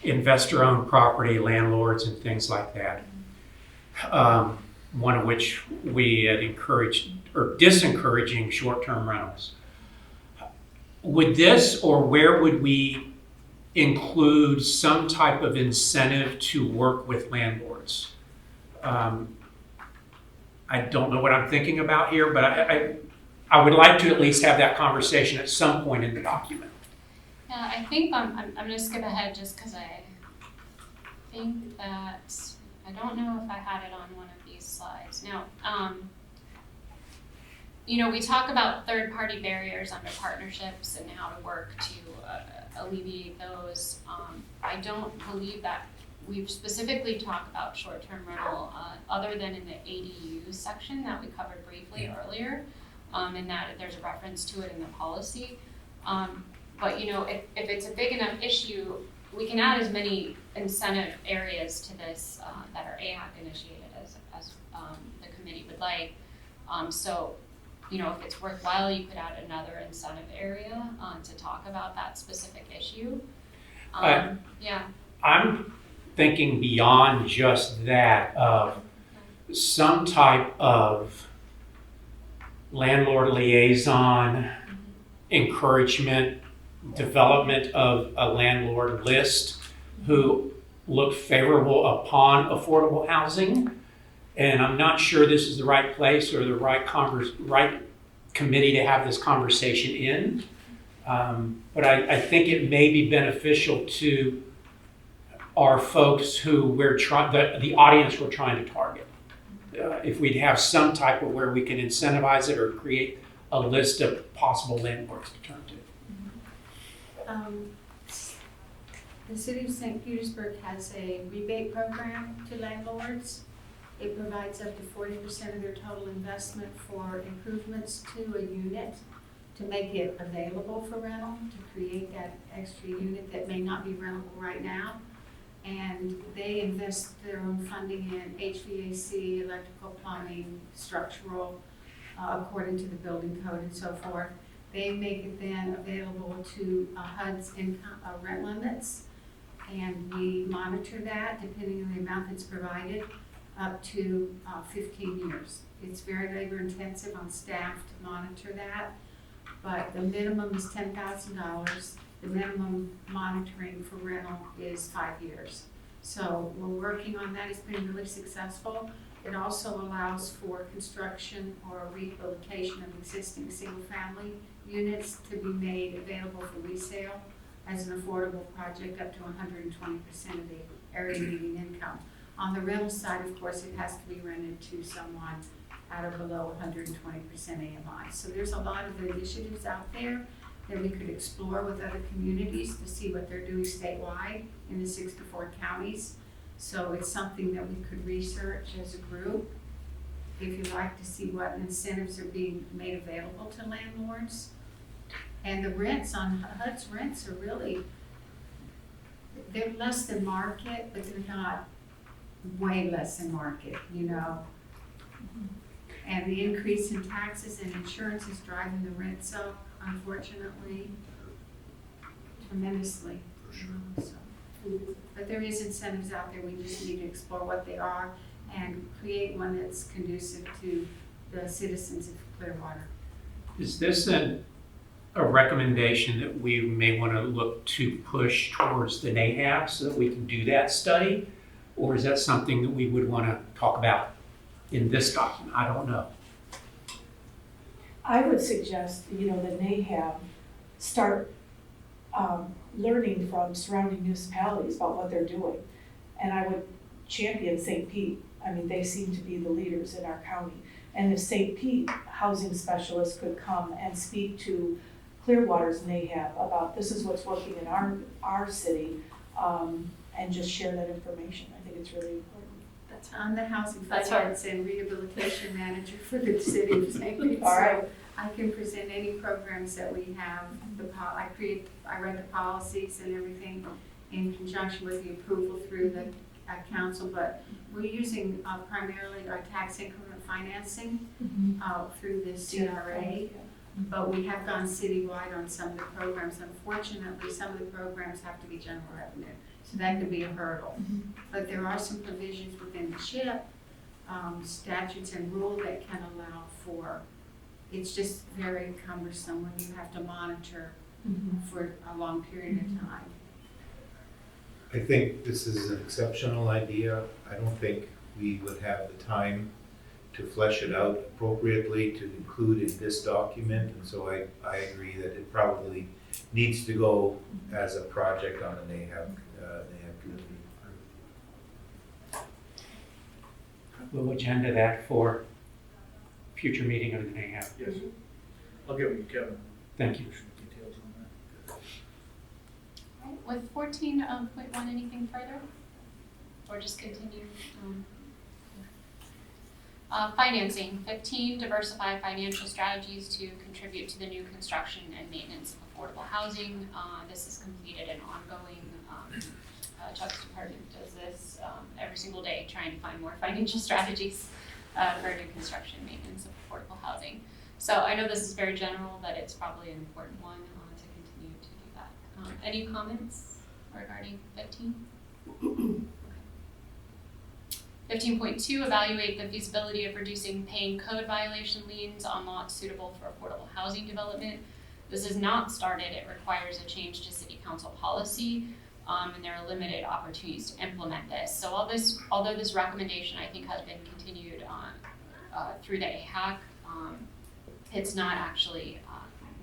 investor-owned property, landlords, and things like that. One of which we had encouraged, or disencouraging short-term rentals. Would this, or where would we include some type of incentive to work with landlords? I don't know what I'm thinking about here, but I would like to at least have that conversation at some point in the document. Yeah, I think I'm gonna skip ahead just because I think that, I don't know if I had it on one of these slides. Now, you know, we talk about third-party barriers under partnerships and how to work to alleviate those. I don't believe that we've specifically talked about short-term rental, other than in the ADU section that we covered briefly earlier, and that there's a reference to it in the policy. But you know, if it's a big enough issue, we can add as many incentive areas to this that are AHAC initiated as the committee would like. So, you know, if it's worthwhile, you could add another incentive area to talk about that specific issue. Yeah. I'm thinking beyond just that of some type of landlord liaison, encouragement, development of a landlord list who look favorable upon affordable housing. And I'm not sure this is the right place or the right committee to have this conversation in. But I think it may be beneficial to our folks who we're the audience we're trying to target. If we'd have some type of where we can incentivize it or create a list of possible landlords to turn to. The city of St. Petersburg has a rebate program to landlords. It provides up to 40% of their total investment for improvements to a unit to make it available for rental, to create that extra unit that may not be rentable right now. And they invest their own funding in HVAC, electrical, plumbing, structural, according to the building code and so forth. They make it then available to HUD's income, rent limits, and we monitor that depending on the amount that's provided up to 15 years. It's very labor intensive on staff to monitor that, but the minimum is $10,000. The minimum monitoring for rental is 5 years. So we're working on that. It's been really successful. It also allows for construction or rehabilitation of existing single-family units to be made available for resale as an affordable project up to 120% of the area median income. On the rental side, of course, it has to be rented to someone at or below 120% AMI. So there's a lot of initiatives out there that we could explore with other communities to see what they're doing statewide in the 64 counties. So it's something that we could research as a group. If you'd like to see what incentives are being made available to landlords. And the rents on HUD's rents are really, they're less than market, but they're not way less than market, you know? And the increase in taxes and insurance is driving the rents up, unfortunately, tremendously. But there is incentives out there, we just need to explore what they are and create one that's conducive to the citizens of Clearwater. Is this a recommendation that we may want to look to push towards the NAHAB so that we can do that study? Or is that something that we would want to talk about in this document? I don't know. I would suggest, you know, the NAHAB start learning from surrounding municipalities about what they're doing. And I would champion St. Pete. I mean, they seem to be the leaders in our county. And if St. Pete housing specialists could come and speak to Clearwater's NAHAB about this is what's working in our city, and just share that information. I think it's really important. That's I'm the housing That's finance and rehabilitation manager for the city of St. Pete. All right. So I can present any programs that we have. I read the policies and everything in conjunction with the approval through the council, but we're using primarily our tax increment financing through the CRA. But we have gone citywide on some of the programs. Unfortunately, some of the programs have to be general revenue, so that could be a hurdle. But there are some provisions within the CHIP, statutes and rule that can allow for, it's just very cumbersome when you have to monitor for a long period of time. I think this is an exceptional idea. I don't think we would have the time to flesh it out appropriately to include in this document, and so I agree that it probably needs to go as a project on the NAHAB committee. We'll agenda that for future meeting of the NAHAB. Yes. I'll get with you, Kevin. Thank you. Some details on that. With 14.1, anything further? Or just continue? Financing, 15, diversify financial strategies to contribute to the new construction and maintenance of affordable housing. This is completed and ongoing. Chuck's department does this every single day, trying to find more financial strategies for new construction and maintenance of affordable housing. So I know this is very general, but it's probably an important one to continue to do that. Any comments regarding 15? 15.2, evaluate the feasibility of reducing paying code violation liens on lots suitable for affordable housing development. This is not started. It requires a change to city council policy, and there are limited opportunities to implement this. So although this recommendation I think has been continued on through the AHAC, it's not actually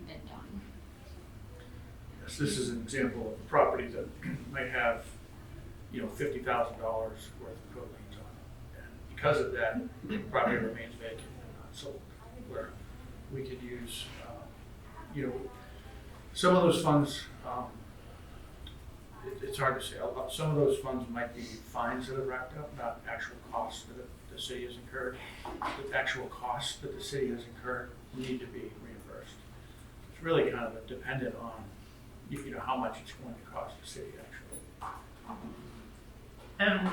been done. Yes, this is an example of a property that might have, $50,000 worth of code liens on it. And because of that, the property remains vacant and not sold, where we could use, some of those funds, it's hard to say. Some of those funds might be fines that have racked up, not actual costs that the city has incurred. The actual costs that the city has incurred need to be reimbursed. It's really kind of dependent on, how much it's going to cost the city actually.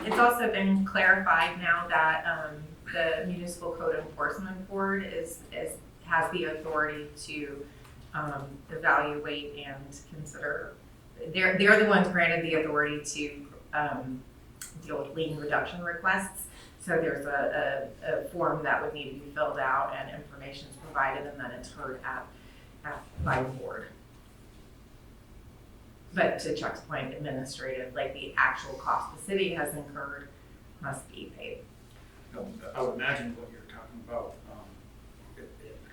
It's also been clarified now that the Municipal Code Enforcement Board has the authority to evaluate and consider. They're the ones granted the authority to deal with lien reduction requests. So there's a form that would need to be filled out and information is provided, and then it's heard by the board. But to Chuck's point, administrative, like the actual cost the city has incurred must be paid. I would imagine what you're talking about,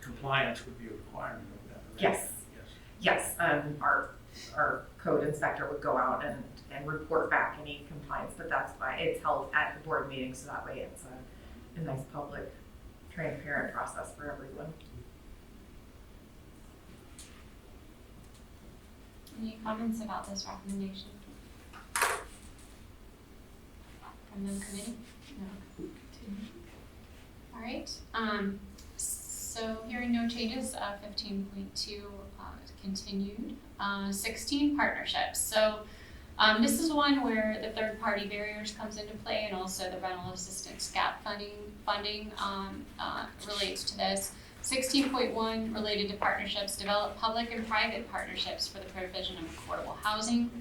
compliance would be a requirement of that. Right? Yes. Yes, our code inspector would go out and report back any compliance, but that's why it's held at the board meeting, so that way it's a nice public, transparent process for everyone. Any comments about this recommendation? From the committee? No. All right, so hearing no changes, 15.2 continued. 16 partnerships. So this is one where the third-party barriers comes into play, and also the rental assistance gap funding relates to this. 16.1 related to partnerships, develop public and private partnerships for the provision of affordable housing.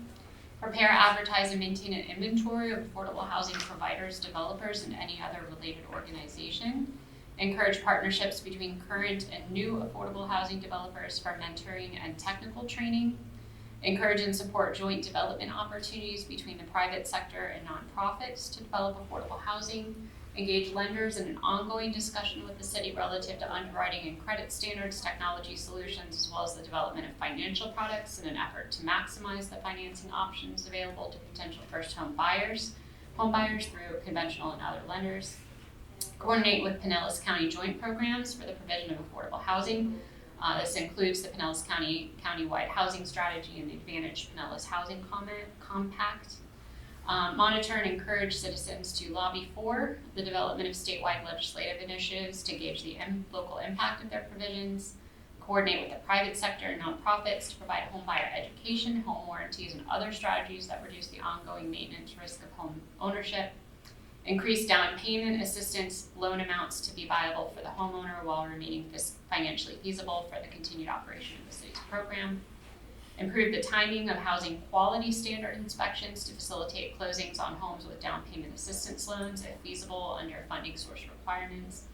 Prepare, advertise, and maintain an inventory of affordable housing providers, developers, and any other related organization. Encourage partnerships between current and new affordable housing developers for mentoring and technical training. Encourage and support joint development opportunities between the private sector and nonprofits to develop affordable housing. Engage lenders in an ongoing discussion with the city relative to underwriting and credit standards, technology solutions, as well as the development of financial products in an effort to maximize the financing options available to potential first home buyers through conventional and other lenders. Coordinate with Pinellas County joint programs for the provision of affordable housing. This includes the Pinellas County countywide housing strategy and the Advantage Pinellas Housing Compact. Monitor and encourage citizens to lobby for the development of statewide legislative initiatives to gauge the local impact of their provisions. Coordinate with the private sector and nonprofits to provide homebuyer education, home warranties, and other strategies that reduce the ongoing maintenance risk of home ownership. Increase down payment assistance loan amounts to be viable for the homeowner while remaining financially feasible for the continued operation of the city's program. Improve the timing of housing quality standard inspections to facilitate closings on homes with down payment assistance loans if feasible under funding source requirements.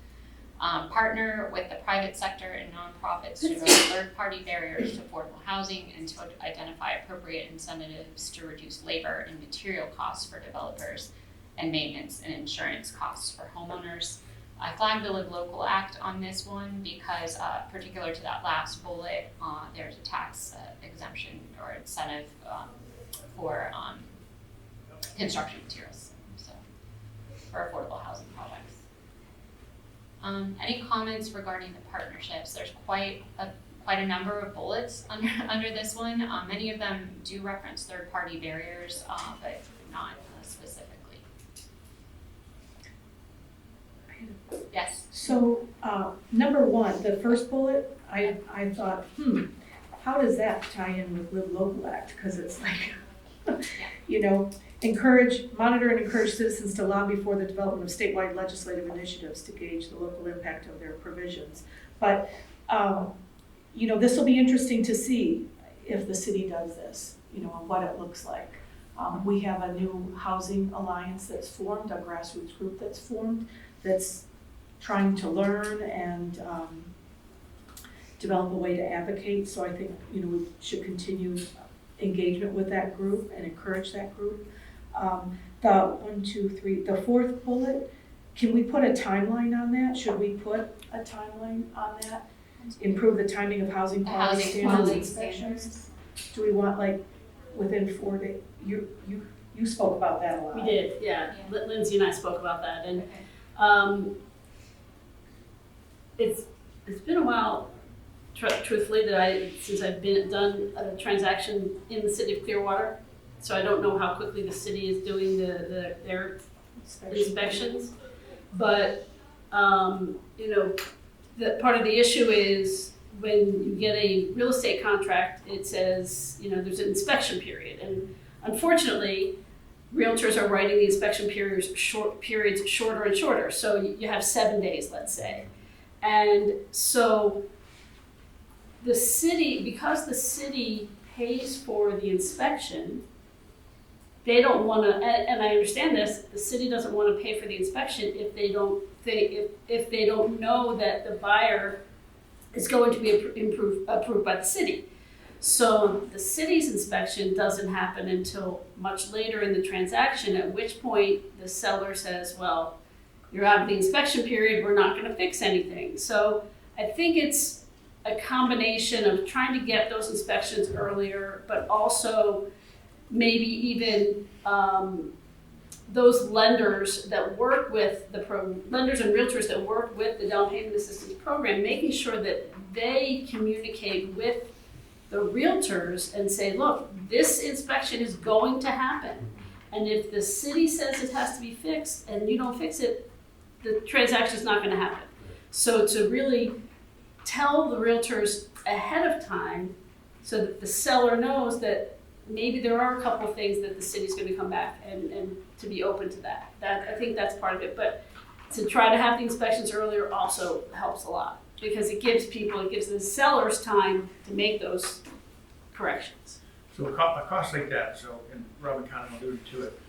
Partner with the private sector and nonprofits to develop third-party barriers to affordable housing and to identify appropriate incentives to reduce labor and material costs for developers and maintenance and insurance costs for homeowners. I flagged the Live Local Act on this one because particular to that last bullet, there's a tax exemption or incentive for construction materials, so for affordable housing projects. Any comments regarding the partnerships? There's quite a number of bullets under this one. Many of them do reference third-party barriers, but not specifically. Yes. So, number one, the first bullet, I thought, how does that tie in with Live Local Act? Because it's like, monitor and encourage citizens to lobby for the development of statewide legislative initiatives to gauge the local impact of their provisions. But, this will be interesting to see if the city does this, and what it looks like. We have a new housing alliance that's formed, a grassroots group that's formed, that's trying to learn and develop a way to advocate. So I think, we should continue engagement with that group and encourage that group. The fourth bullet, can we put a timeline on that? Should we put a timeline on that? Improve the timing of housing quality standards inspections? Do we want within 4 days? You spoke about that a lot. We did, yeah. Lindsay and I spoke about that, and it's been a while, truthfully, since I've done a transaction in the city of Clearwater, so I don't know how quickly the city is doing their inspections. But the part of the issue is when you get a real estate contract, it says there's an inspection period, and unfortunately, realtors are writing the inspection periods shorter and shorter. So you have 7 days, let's say. And so the city, because the city pays for the inspection, they don't want to, and I understand this, the city doesn't want to pay for the inspection if they don't know that the buyer is going to be approved by the city. So the city's inspection doesn't happen until much later in the transaction, at which point the seller says, well, you're out of the inspection period, we're not going to fix anything. So I think it's a combination of trying to get those inspections earlier, but also maybe even those lenders that work with lenders and realtors that work with the down payment assistance program, making sure that they communicate with the realtors and say, look, this inspection is going to happen. And if the city says it has to be fixed and you don't fix it, the transaction's not gonna happen. So to really tell the realtors ahead of time so that the seller knows that maybe there are a couple of things that the city's gonna come back and to be open to that. I think that's part of it, but to try to have the inspections earlier also helps a lot because it gives the sellers time to make those corrections. So a cost like that, so, and Robin kind of alluded to it,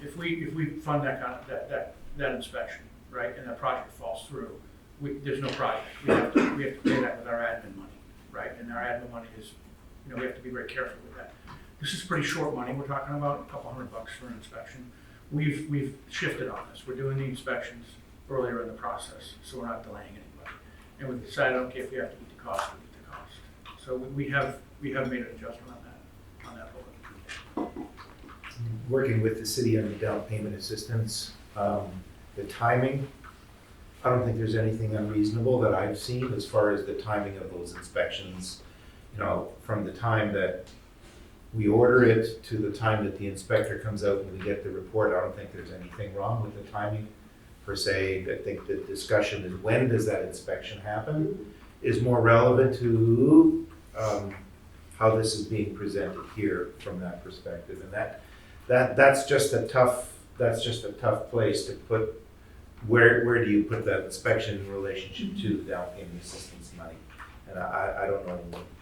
if we fund that inspection, right, and that project falls through, there's no project. We have to pay that with our admin money, right? And our admin money is, we have to be very careful with that. This is pretty short money. We're talking about a couple $100 for an inspection. We've shifted on this. We're doing the inspections earlier in the process, so we're not delaying anybody. And we decided, okay, if we have to meet the cost, we meet the cost. So we have made an adjustment on that whole. Working with the city on the down payment assistance, the timing, I don't think there's anything unreasonable that I've seen as far as the timing of those inspections. From the time that we order it to the time that the inspector comes out and we get the report, I don't think there's anything wrong with the timing per se. I think the discussion is when does that inspection happen is more relevant to how this is being presented here from that perspective. And that's just a tough place to put. Where do you put that inspection in relationship to the down payment assistance money? And I don't know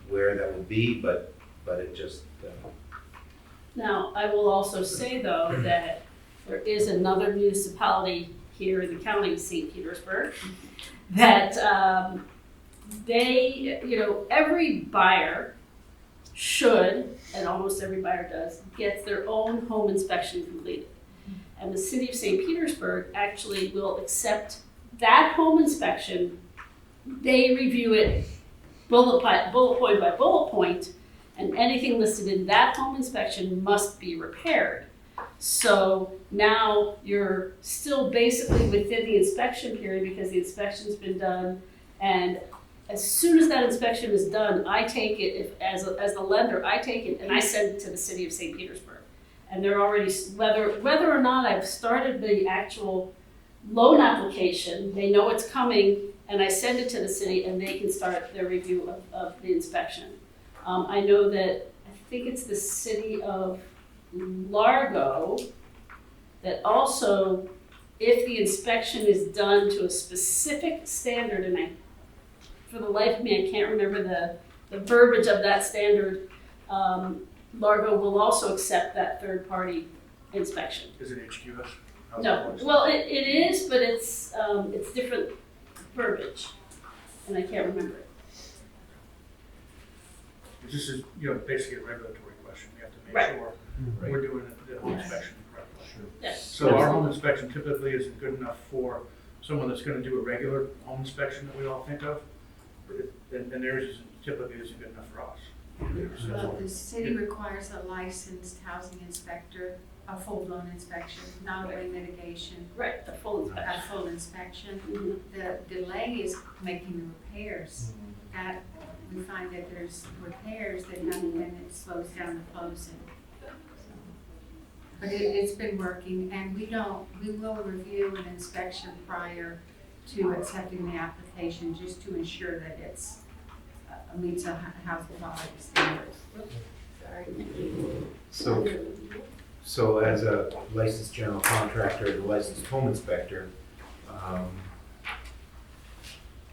where that would be, but it just. Now, I will also say though that there is another municipality here in the county of St. Petersburg that every buyer should, and almost every buyer does, get their own home inspection completed. And the city of St. Petersburg actually will accept that home inspection. They review it bullet point by bullet point, and anything listed in that home inspection must be repaired. So now you're still basically within the inspection period because the inspection's been done, and as soon as that inspection is done, I take it, as the lender, I take it and I send it to the city of St. Petersburg. And they're already, whether or not I've started the actual loan application, they know it's coming, and I send it to the city and they can start their review of the inspection. I know that, I think it's the city of Largo that also, if the inspection is done to a specific standard, and for the life of me, I can't remember the verbiage of that standard, Largo will also accept that third-party inspection. Is it HQS? No, well, it is, but it's different verbiage, and I can't remember it. This is, basically a regulatory question. We have to make Right. sure we're doing the home inspection correctly. Yes. So our home inspection typically isn't good enough for someone that's gonna do a regular home inspection that we all think of, and theirs typically isn't good enough for us. Well, the city requires a licensed housing inspector, a full-blown inspection, not a mitigation, Right, the full inspection. a full inspection. Mhm. The delay is making the repairs. That, we find that there's repairs that happen and it slows down the closing. But it's been working, and we will review an inspection prior to accepting the application, just to ensure that it's meets a housing quality standards. So as a licensed general contractor, and a licensed home inspector,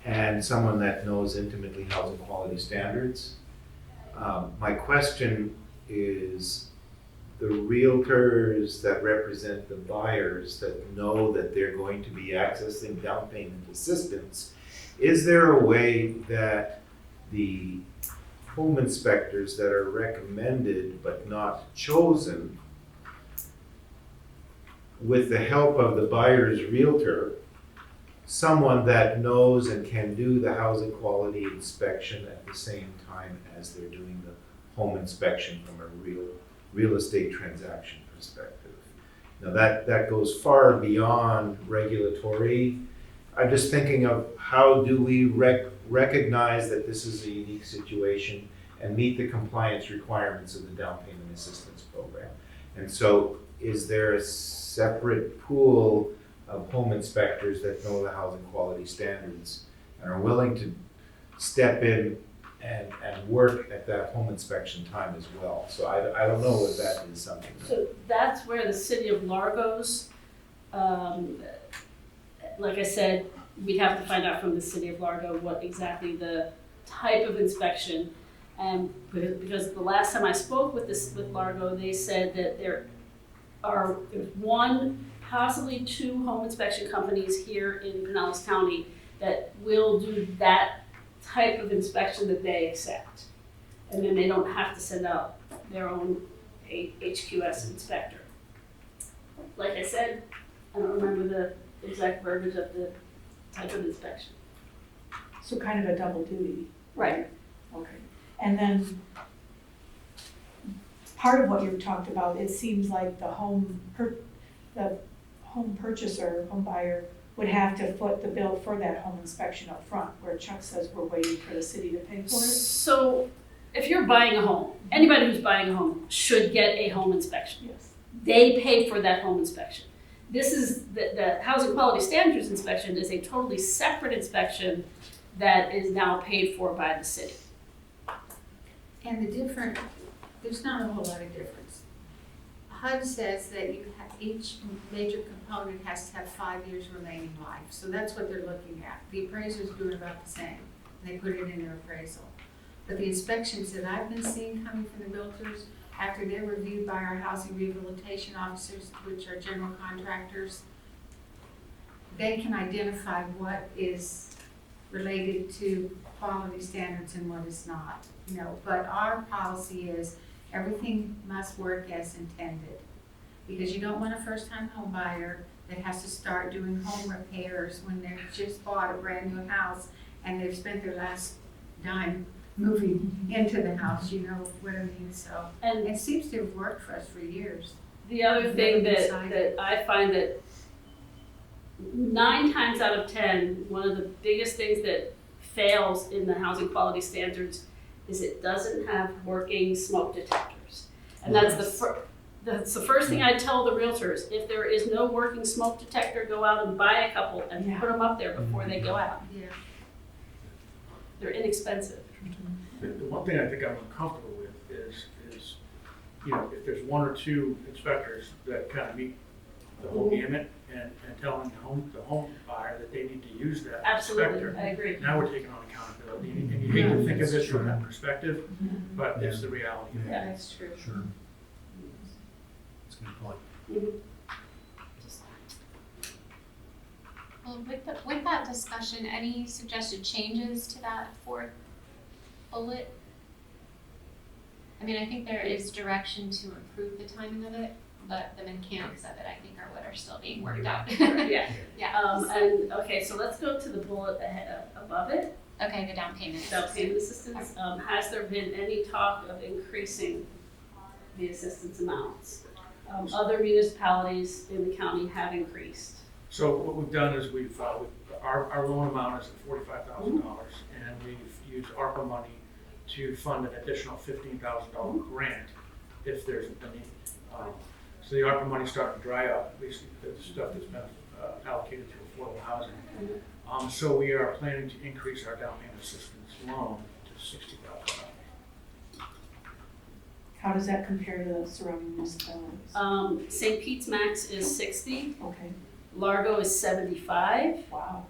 and someone that knows intimately housing quality standards, my question is, the realtors that represent the buyers that know that they're going to be accessing down payment assistance, is there a way that the home inspectors that are recommended but not chosen, with the help of the buyer's realtor, someone that knows and can do the housing quality inspection at the same time as they're doing the home inspection from a real estate transaction perspective. Now that goes far beyond regulatory. I'm just thinking of how do we recognize that this is a unique situation and meet the compliance requirements of the down payment assistance program. And so is there a separate pool of home inspectors that know the housing quality standards and are willing to step in and work at that home inspection time as well? So I don't know if that is something. So that's where the city of Largo's, like I said, we'd have to find out from the city of Largo what exactly the type of inspection. And because the last time I spoke with Largo, they said that there's one, possibly two home inspection companies here in Pinellas County that will do that type of inspection that they accept. And then they don't have to send out their own HQS inspector. Like I said, I don't remember the exact verbiage of the type of inspection. So kind of a double duty. Right. Okay. And then part of what you talked about, it seems like the home purchaser, home buyer would have to foot the bill for that home inspection up front, where Chuck says we're waiting for the city to pay for it. So if you're buying a home, anybody who's buying a home should get a home inspection. Yes. They pay for that home inspection. This is, the Housing Quality Standards inspection is a totally separate inspection that is now paid for by the city. And there's not a whole lot of difference. HUD says that each major component has to have 5 years remaining life, so that's what they're looking at. The appraiser's doing about the same, and they put it in their appraisal. But the inspections that I've been seeing coming from the realtors, after they're reviewed by our housing rehabilitation officers, which are general contractors, they can identify what is related to quality standards and what is not. But our policy is everything must work as intended. Because you don't want a first-time home buyer that has to start doing home repairs when they've just bought a brand new house and they've spent their last dime moving into the house, you know what I mean? So, and it seems to have worked for us for years. The other thing that I find that 9 times out of 10, one of the biggest things that fails in the housing quality standards is it doesn't have working smoke detectors. And that's the first thing I tell the realtors. If there is no working smoke detector, go out and buy a couple and put them up there before they go out. Yeah. They're inexpensive. The one thing I think I'm uncomfortable with is, if there's 1 or 2 inspectors that kind of meet the whole gamut and telling the home buyer that they need to use that Absolutely, inspector. I agree. Now we're taking on accountability, and you hate to think of this from that perspective, but it's the reality. Yeah. That's true. Sure. That's a good point. Well, with that discussion, any suggested changes to that 4th bullet? I mean, I think there is direction to improve the timing of it, but the mechanics of it, I think, are what are still being worked out. Yeah. Yeah. And okay, so let's go to the bullet ahead, above it. Okay, the down payment. Down payment assistance. Has there been any talk of increasing the assistance amounts? Other municipalities in the county have increased. So what we've done is our loan amount is at $45,000, and we've used ARPA money to fund an additional $15,000 grant if there's a need. So the ARPA money's starting to dry up, at least the stuff that's been allocated to affordable housing. So we are planning to increase our down payment assistance loan to $60,000. How does that compare to the surrounding municipalities? St. Pete's max is 60, Okay, Largo is 75, wow,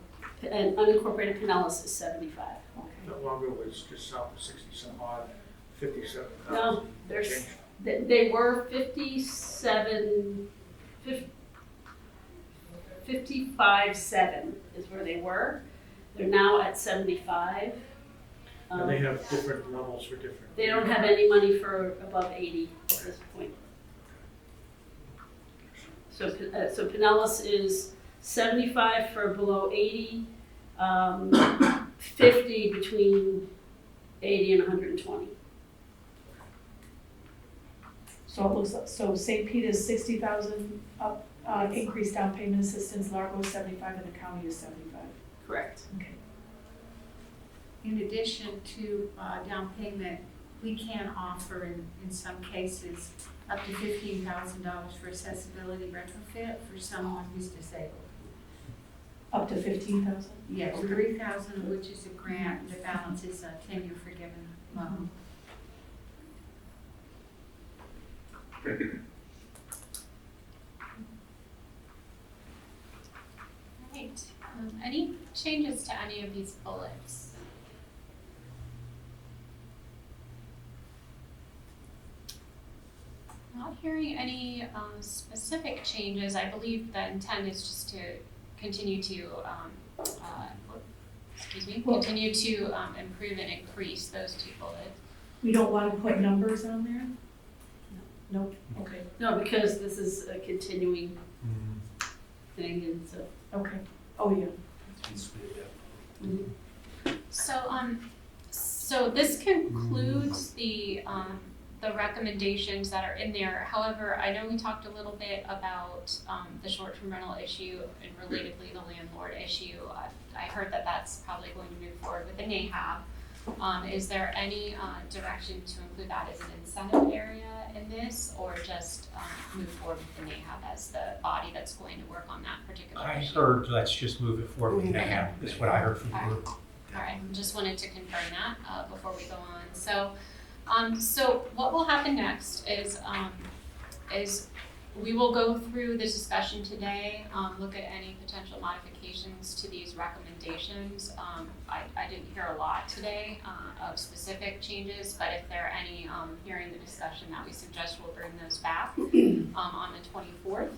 and unincorporated Pinellas is 75. okay. The longer was just south of 60 some odd, 57,000. No, there's, change. they were 55.7 is where they were. They're now at 75. And they have different levels for different. They don't have any money for above 80 at this point. So Pinellas is 75 for below 80, 50 between 80 and 120. So it looks, so St. Pete is 60,000 up, increased down payment assistance, Largo is 75, and the county is 75. Correct. Okay. In addition to down payment, we can offer in some cases up to $15,000 for accessibility retrofit for someone who's disabled. Up to 15,000? Yes, 3,000 of which is a grant, the balance is a 10-year forgiven loan. Right. Any changes to any of these bullets? Not hearing any specific changes. I believe the intent is just to continue to, continue to improve and increase those two bullets. We don't want to put numbers on there? No. Nope, okay, No, because this is a continuing thing, and so. okay. Oh, yeah. So this concludes the recommendations that are in there. However, I know we talked a little bit about the short-term rental issue and relatedly the landlord issue. I heard that that's probably going to move forward with the NAHAB. Is there any direction to include that as an incentive area in this, or just move forward with the NAHAB as the body that's going to work on that particular I issue? heard, let's just move it forward with NAHAB, is what I heard from the group. All right, just wanted to confirm that before we go on. So, so what will happen next is we will go through the discussion today, look at any potential modifications to these recommendations. I didn't hear a lot today of specific changes, but if there are any hearing the discussion that we suggest, we'll bring those back on the 24th.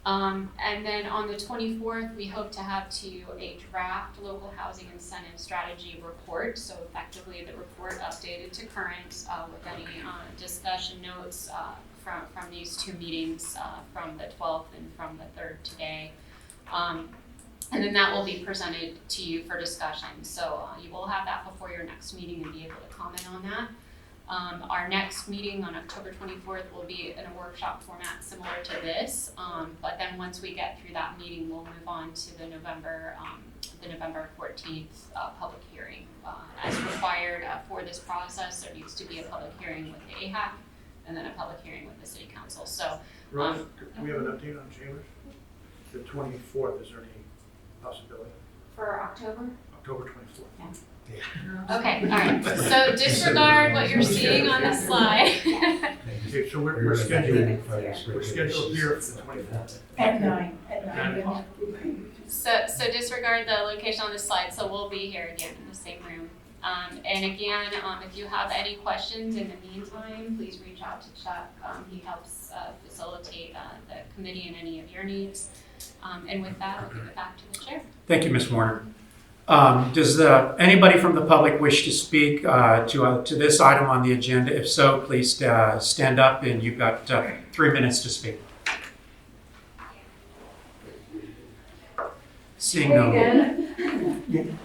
And then on the 24th, we hope to have to you a draft local housing incentive strategy report. So effectively the report updated to current with any discussion notes from these two meetings from the 12th and from the 3rd today. And then that will be presented to you for discussion. So you will have that before your next meeting and be able to comment on that. Our next meeting on October 24th will be in a workshop format similar to this, but then once we get through that meeting, we'll move on to the November 14th public hearing. As required for this process, there needs to be a public hearing with the AHAC and then a public hearing with the City Council. So, Rose, do we have an update on Chambers? The 24th, is there any possibility? for October? October 24th. Okay, all right. So disregard what you're seeing on the slide. Okay, so we're scheduled here for the 24th. At 9. 9 o'clock. So disregard the location on the slide, so we'll be here again in the same room. And again, if you have any questions in the meantime, please reach out to Chuck. He helps facilitate the committee and any of your needs. And with that, I'll give it back to the chair. Thank you, Ms. Warner. Does anybody from the public wish to speak to this item on the agenda? If so, please stand up, and you've got 3 minutes to speak. Seeing no. Again.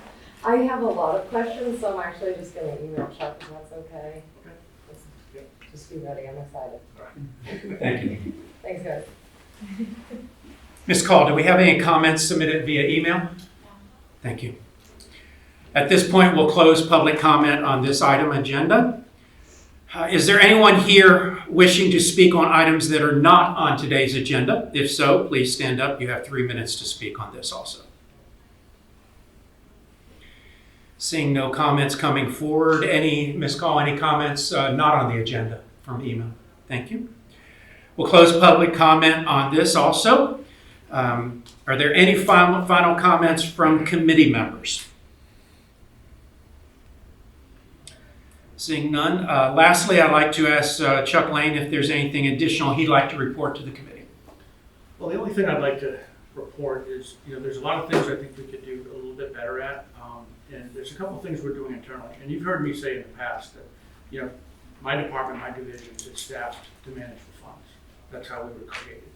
I have a lot of questions, so I'm actually just going to email Chuck if that's okay. Just be ready, I'm excited. Thank you. Thanks, guys. Ms. Call, do we have any comments submitted via email? Thank you. At this point, we'll close public comment on this item agenda. Is there anyone here wishing to speak on items that are not on today's agenda? If so, please stand up. You have 3 minutes to speak on this also. Seeing no comments coming forward, Ms. Call, any comments not on the agenda from email? Thank you. We'll close public comment on this also. Are there any final comments from committee members? Seeing none. Lastly, I'd like to ask Chuck Lane if there's anything additional he'd like to report to the committee. Well, the only thing I'd like to report is, there's a lot of things I think we could do a little bit better at. And there's a couple of things we're doing internally. And you've heard me say in the past that, my department, my division is staffed to manage the funds. That's how we were created.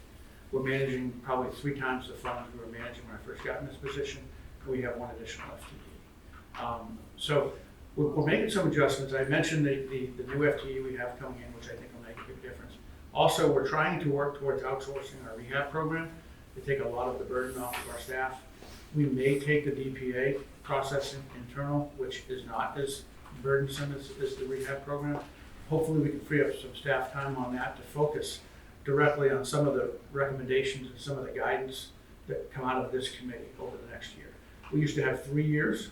We're managing probably 3 times the funds we were managing when I first got in this position, and we have 1 additional FTE. So we're making some adjustments. I mentioned the new FTE we have coming in, which I think will make a big difference. Also, we're trying to work towards outsourcing our rehab program to take a lot of the burden off of our staff. We may take the DPA processing internal, which is not as burdensome as the rehab program. Hopefully we can free up some staff time on that to focus directly on some of the recommendations and some of the guidance that come out of this committee over the next year. We used to have 3 years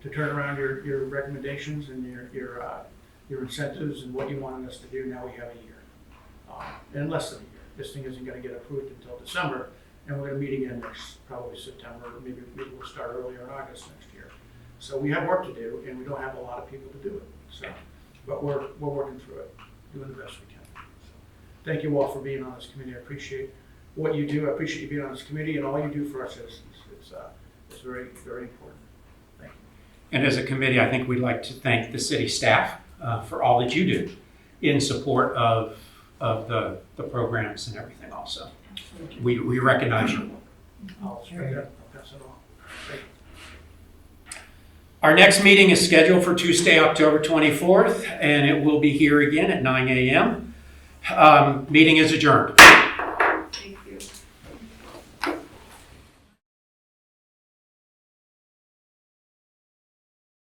to turn around your recommendations and your incentives and what you wanted us to do. Now we have a year, and less than a year. This thing isn't going to get approved until December, and we're going to meet again next, probably September, maybe we'll start earlier in August next year. So we have work to do, and we don't have a lot of people to do it. So, but we're working through it, doing the best we can. So, thank you all for being on this committee. I appreciate what you do. I appreciate you being on this committee and all you do for our citizens. It's very, very important. Thank you. And as a committee, I think we'd like to thank the city staff for all that you do in support of the programs and everything also. We recognize you. I'll spread that. I'll pass it on. Thank you. Our next meeting is scheduled for Tuesday, October 24th, and it will be here again at 9 a.m. Meeting is adjourned.